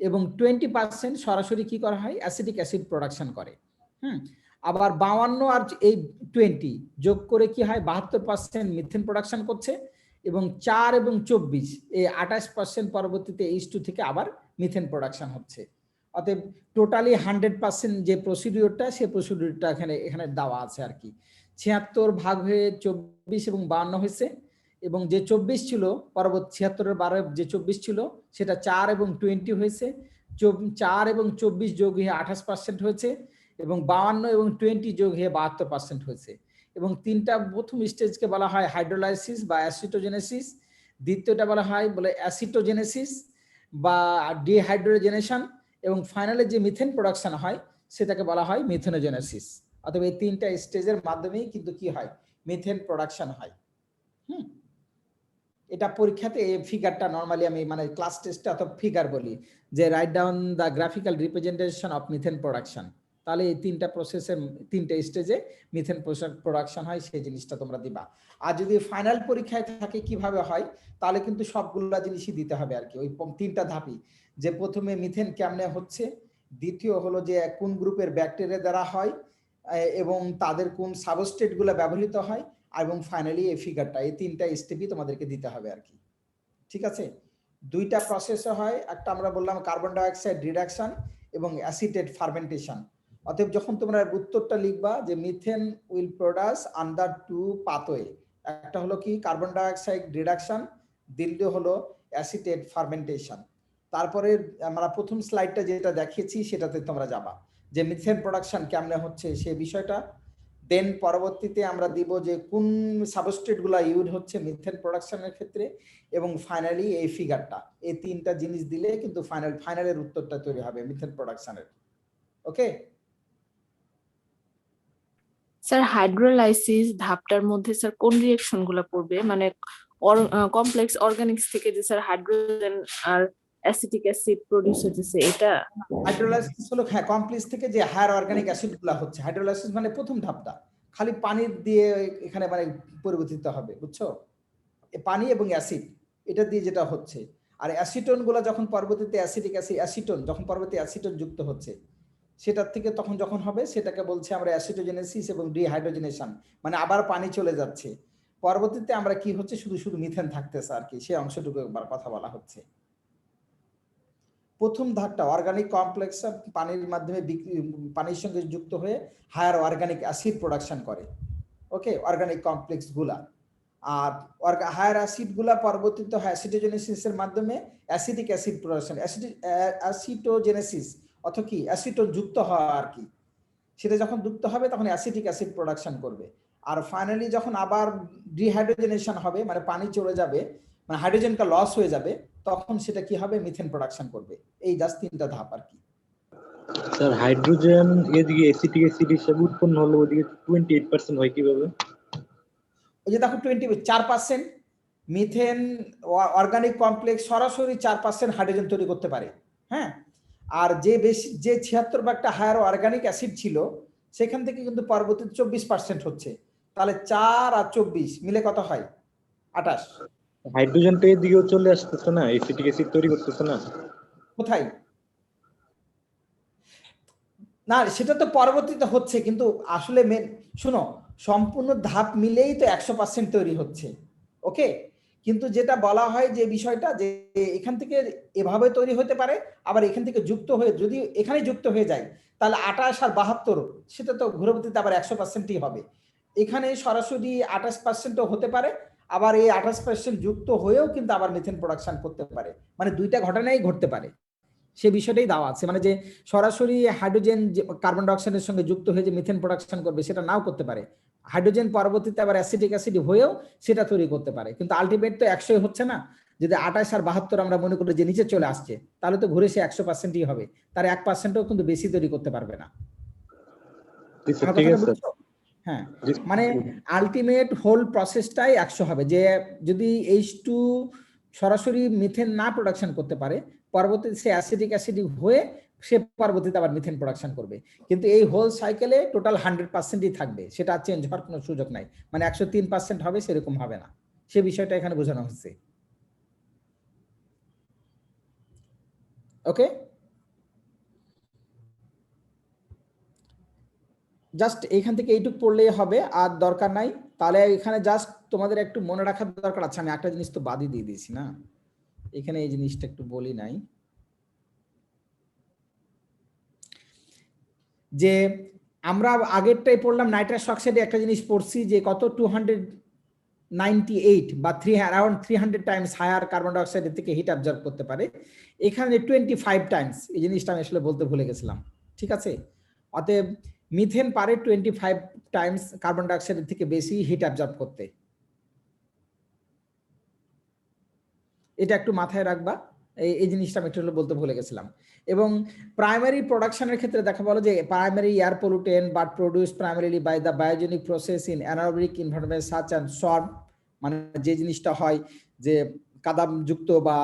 এবং 20% সরাসরি কি করা হয়, অ্যাসিটিক অ্যাসিড প্রোডাকশন করে। আবার 52 আর এই 20 যোগ করে কি হয় 72% মিথেন প্রোডাকশন করছে, এবং 4 এবং 24 এই 28% পরবর্তীতে H2 থেকে আবার মিথেন প্রোডাকশন হচ্ছে। অতএব টোটালি 100% যে প্রসিডিওরটা, সেই প্রসিডিওরটা এখানে দেওয়া আছে আর কি। 76 ভাগ হয়ে 24 এবং 52 হয়েছে, এবং যে 24 ছিল পরবর্তী 76-এর 12 যে 24 ছিল সেটা 4 এবং 20 হয়েছে, 4 এবং 24 যোগ হয়ে 28% হয়েছে, এবং 52 এবং 20 যোগ হয়ে 72% হয়েছে। এবং তিনটা প্রথম স্টেজকে বলা হয় হাইড্রোলাইসিস বা অ্যাসিটোজেনেসিস, দ্বিতীয়টা বলা হয় অ্যাসিটোজেনেসিস বা ডিহাইড্রোজেনেশন, এবং ফাইনালে যে মিথেন প্রোডাকশন হয় সেটাকে বলা হয় মিথেনোজেনেসিস। অথবা এই তিনটা স্টেজের মাধ্যমেই কিন্তু কি হয়, মিথেন প্রোডাকশন হয়। এটা পরীক্ষাতে এই ফিগারটা নরমালি আমি মানে ক্লাস টেস্টে অত ফিগার বলি যে write down the graphical representation of methane production. তাহলে এই তিনটা প্রসেসের তিনটা স্টেজে মিথেন প্রোডাকশন হয়, সেই জিনিসটা তোমরা দিবা। আর যদি ফাইনাল পরীক্ষায় থাকে কিভাবে হয়, তাহলে কিন্তু সবগুলা জিনিসই দিতে হবে আর কি, ওই তিনটা ধাপই, যে প্রথমে মিথেন কেমনে হচ্ছে, দ্বিতীয় হলো যে কোন গ্রুপের ব্যাকটেরিয়া দ্বারা হয় এবং তাদের কোন সাবস্ট্রেট গুলো ব্যবহৃত হয়, এবং ফাইনালি এই ফিগারটা, এই তিনটা স্টেপই তোমাদেরকে দিতে হবে আর কি। ঠিক আছে, দুইটা প্রসেসে হয়, একটা আমরা বললাম কার্বন ডাইঅক্সাইড রিডাকশন এবং অ্যাসিটেট ফার্মেন্টেশন। অতএব যখন তোমরা উত্তরটা লিখবা যে methane will produce under two pathway, একটা হলো কি কার্বন ডাইঅক্সাইড রিডাকশন, দ্বিতীয় হলো অ্যাসিটেট ফার্মেন্টেশন। তারপরে আমরা প্রথম স্লাইডটা যেটা দেখিয়েছি সেটাতে তোমরা যাবা যে মিথেন প্রোডাকশন কেমনে হচ্ছে সেই বিষয়টা। দেন পরবর্তীতে আমরা দিব যে কোন সাবস্ট্রেট গুলা ইউজ হচ্ছে মিথেন প্রোডাকশনের ক্ষেত্রে, এবং ফাইনালি এই ফিগারটা। এই তিনটা জিনিস দিলে কিন্তু ফাইনালের উত্তরটা তৈরি হবে মিথেন প্রোডাকশনের। ওকে স্যার হাইড্রোলাইসিস ধাপটার মধ্যে স্যার কোন রিঅ্যাকশন গুলো পড়বে, মানে কমপ্লেক্স অর্গানিক্স থেকে যে স্যার হাইড্রোজেন আর অ্যাসিটিক অ্যাসিড প্রোডিউস হচ্ছে, এটা হাইড্রোলাইসিস হলো হ্যাঁ কমপ্লেক্স থেকে যে হায়ার অর্গানিক অ্যাসিড গুলা হচ্ছে। হাইড্রোলাইসিস মানে প্রথম ধাপটা খালি পানির দিয়ে এখানে মানে পরিবর্তিত হবে, বুঝছো, পানি এবং অ্যাসিড এটা দিয়ে যেটা হচ্ছে। আর অ্যাসিটোন গুলা যখন পরবর্তীতে অ্যাসিটিক অ্যাসিড অ্যাসিটোন যখন পরবর্তী অ্যাসিটোন যুক্ত হচ্ছে, সেটার থেকে তখন যখন হবে সেটাকে বলছে আমরা অ্যাসিটোজেনেসিস এবং ডিহাইড্রোজেনেশন, মানে আবার পানি চলে যাচ্ছে। পরবর্তীতে আমরা কি হচ্ছে শুধু শুধু মিথেন থাকতেছে আর কি, সেই অংশটুকু একবার কথা বলা হচ্ছে। প্রথম ধাপটা অর্গানিক কমপ্লেক্স পানির মাধ্যমে পানির সঙ্গে যুক্ত হয়ে হায়ার অর্গানিক অ্যাসিড প্রোডাকশন করে। ওকে, অর্গানিক কমপ্লেক্স গুলা আর হায়ার অ্যাসিড গুলা পরবর্তীতে অ্যাসিটোজেনেসিসের মাধ্যমে অ্যাসিটিক অ্যাসিড প্রোডাকশন, অ্যাসিটোজেনেসিস অথবা কি অ্যাসিটোন যুক্ত হওয়া আর কি, সেটা যখন যুক্ত হবে তখন অ্যাসিটিক অ্যাসিড প্রোডাকশন করবে। আর ফাইনালি যখন আবার ডিহাইড্রোজেনেশন হবে, মানে পানি চলে যাবে, মানে হাইড্রোজেনটা লস হয়ে যাবে, তখন সেটা কি হবে মিথেন প্রোডাকশন করবে। এই জাস্ট তিনটা ধাপ আর কি। স্যার হাইড্রোজেন এদিকে অ্যাসিটিক অ্যাসিড হিসেবে উৎপন্ন হলো, ওদিকে 28% হয় কিভাবে? ওই যে দেখো 4% মিথেন অর্গানিক কমপ্লেক্স সরাসরি 4% হাইড্রোজেন তৈরি করতে পারে। হ্যাঁ, আর যে বেশি যে 76 হায়ার অর্গানিক অ্যাসিড ছিল সেখান থেকে কিন্তু পরবর্তীতে 24% হচ্ছে। তাহলে 4 আর 24 মিলে কত হয়? 28। হাইড্রোজেনটা এদিকেও চলে আসতেছে না, অ্যাসিটিক অ্যাসিড তৈরি করতেছে না? কোথায় না, সেটা তো পরবর্তীতে হচ্ছে, কিন্তু আসলে শুনো সম্পূর্ণ ধাপ মিলেই তো 100% তৈরি হচ্ছে। ওকে, কিন্তু যেটা বলা হয় যে বিষয়টা যে এখান থেকে এভাবে তৈরি হতে পারে, আবার এখান থেকে যুক্ত হয়ে যদি এখানে যুক্ত হয়ে যায় তাহলে 28 আর 72 সেটা তো ঘুরপতিতে আবার 100%ই হবে। এখানে সরাসরি 28%ও হতে পারে, আবার এই 28% যুক্ত হয়েও কিন্তু আবার মিথেন প্রোডাকশন করতে পারে, মানে দুইটা ঘটনাই ঘটতে পারে। সেই বিষয়টাই দেওয়া আছে, মানে যে সরাসরি হাইড্রোজেন কার্বন ডাইঅক্সাইডের সঙ্গে যুক্ত হয়ে যে মিথেন প্রোডাকশন করবে সেটা নাও করতে পারে। হাইড্রোজেন পরবর্তীতে আবার অ্যাসিটিক অ্যাসিড হয়েও সেটা তৈরি করতে পারে, কিন্তু আলটিমেট তো 100 হচ্ছে না। যদি 28 আর 72 আমরা মনে করি যে নিচে চলে আসছে, তাহলে তো ঘুরে সে 100%ই হবে, তার 1%ও কিন্তু বেশি তৈরি করতে পারবে না। হ্যাঁ, মানে আলটিমেট হোল প্রসেসটাই 100 হবে। যে যদি H2 সরাসরি মিথেন না প্রোডাকশন করতে পারে, পরবর্তীতে সে অ্যাসিটিক অ্যাসিড হয়ে সে পরবর্তীতে আবার মিথেন প্রোডাকশন করবে, কিন্তু এই হোল সাইকেলে টোটাল 100%ই থাকবে, সেটা চেঞ্জ হওয়ার কোনো সুযোগ নাই। মানে 103% হবে সেরকম হবে না, সে বিষয়টা এখানে বোঝানো হচ্ছে। ওকে, জাস্ট এখান থেকে এইটুকু পড়লেই হবে, আর দরকার নাই। তাহলে এখানে জাস্ট তোমাদের একটু মনে রাখার দরকার আছে, আমি একটা জিনিস তো বাদই দিয়ে দিয়েছি না, এখানে এই জিনিসটা একটু বলি নাই, যে আমরা আগেরটাই পড়লাম নাইট্রাস অক্সাইডে একটা জিনিস পড়ছি যে কত 298 বা 300 টাইমস হায়ার কার্বন ডাইঅক্সাইডের থেকে হিট অ্যাবজর্ব করতে পারে। এখানে 25 টাইমস, এই জিনিসটা আমি আসলে বলতে ভুলে গেছিলাম। ঠিক আছে, অতএব মিথেন পারে 25 টাইমস কার্বন ডাইঅক্সাইডের থেকে বেশি হিট অ্যাবজর্ব করতে। এটা একটু মাথায় রাখবা, এই জিনিসটা আমি একটু বলতে ভুলে গেছিলাম। এবং প্রাইমারি প্রোডাকশনের ক্ষেত্রে দেখা বলো যে primary air pollutant but produce primarily by the biogenic process in anaerobic environment such and সর্ম, মানে যে জিনিসটা হয় যে কাদাযুক্ত বা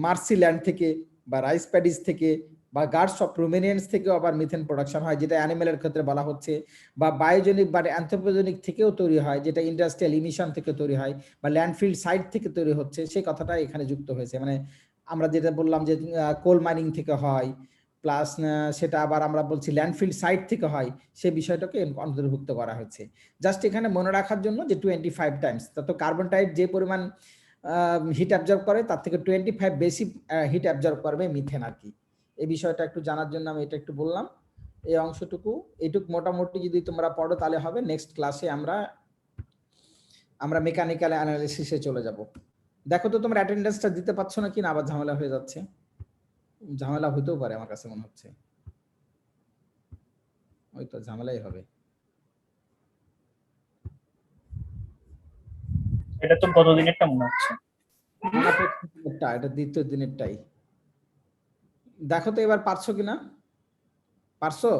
মার্সি ল্যান্ড থেকে বা রাইস প্যাডিস থেকে বা গার্ডস অফ রুমিনিয়েন্টস থেকেও আবার মিথেন প্রোডাকশন হয়, যেটা অ্যানিমেলের ক্ষেত্রে বলা হচ্ছে, বা বায়োজেনিক বা অ্যান্থ্রোপোজেনিক থেকেও তৈরি হয়, যেটা ইন্ডাস্ট্রিয়াল ইমিশন থেকে তৈরি হয় বা ল্যান্ডফিল্ড সাইট থেকে তৈরি হচ্ছে, সেই কথাটা এখানে যুক্ত হয়েছে। মানে আমরা যেটা বললাম যে কোল মাইনিং থেকে হয়, প্লাস সেটা আবার আমরা বলছি ল্যান্ডফিল্ড সাইট থেকে হয়, সেই বিষয়টাকে অন্তর্ভুক্ত করা হয়েছে। জাস্ট এখানে মনে রাখার জন্য যে 25 টাইমস, তো কার্বন ডাইঅক্সাইড যে পরিমাণ হিট অ্যাবজর্ব করে তার থেকে 25 বেশি হিট অ্যাবজর্ব করবে মিথেন আর কি। এই বিষয়টা একটু জানার জন্য আমি এটা একটু বললাম। এই অংশটুকু এইটুকু মোটামুটি যদি তোমরা পড়ো তাহলে হবে। নেক্সট ক্লাসে আমরা মেকানিক্যাল অ্যানালিসিসে চলে যাব। দেখো তো তোমরা অ্যাটেন্ডেন্সটা দিতে পারছো না কিনা, আবার ঝামেলা হয়ে যাচ্ছে। ঝামেলা হতেও পারে, আমার কাছে মনে হচ্ছে ওই তো ঝামেলাই হবে। এটা তো গত দিনেরটা মনে হচ্ছে। এটা দ্বিতীয় দিনেরটাই। দেখো তো এবার পারছো কিনা, পারছো?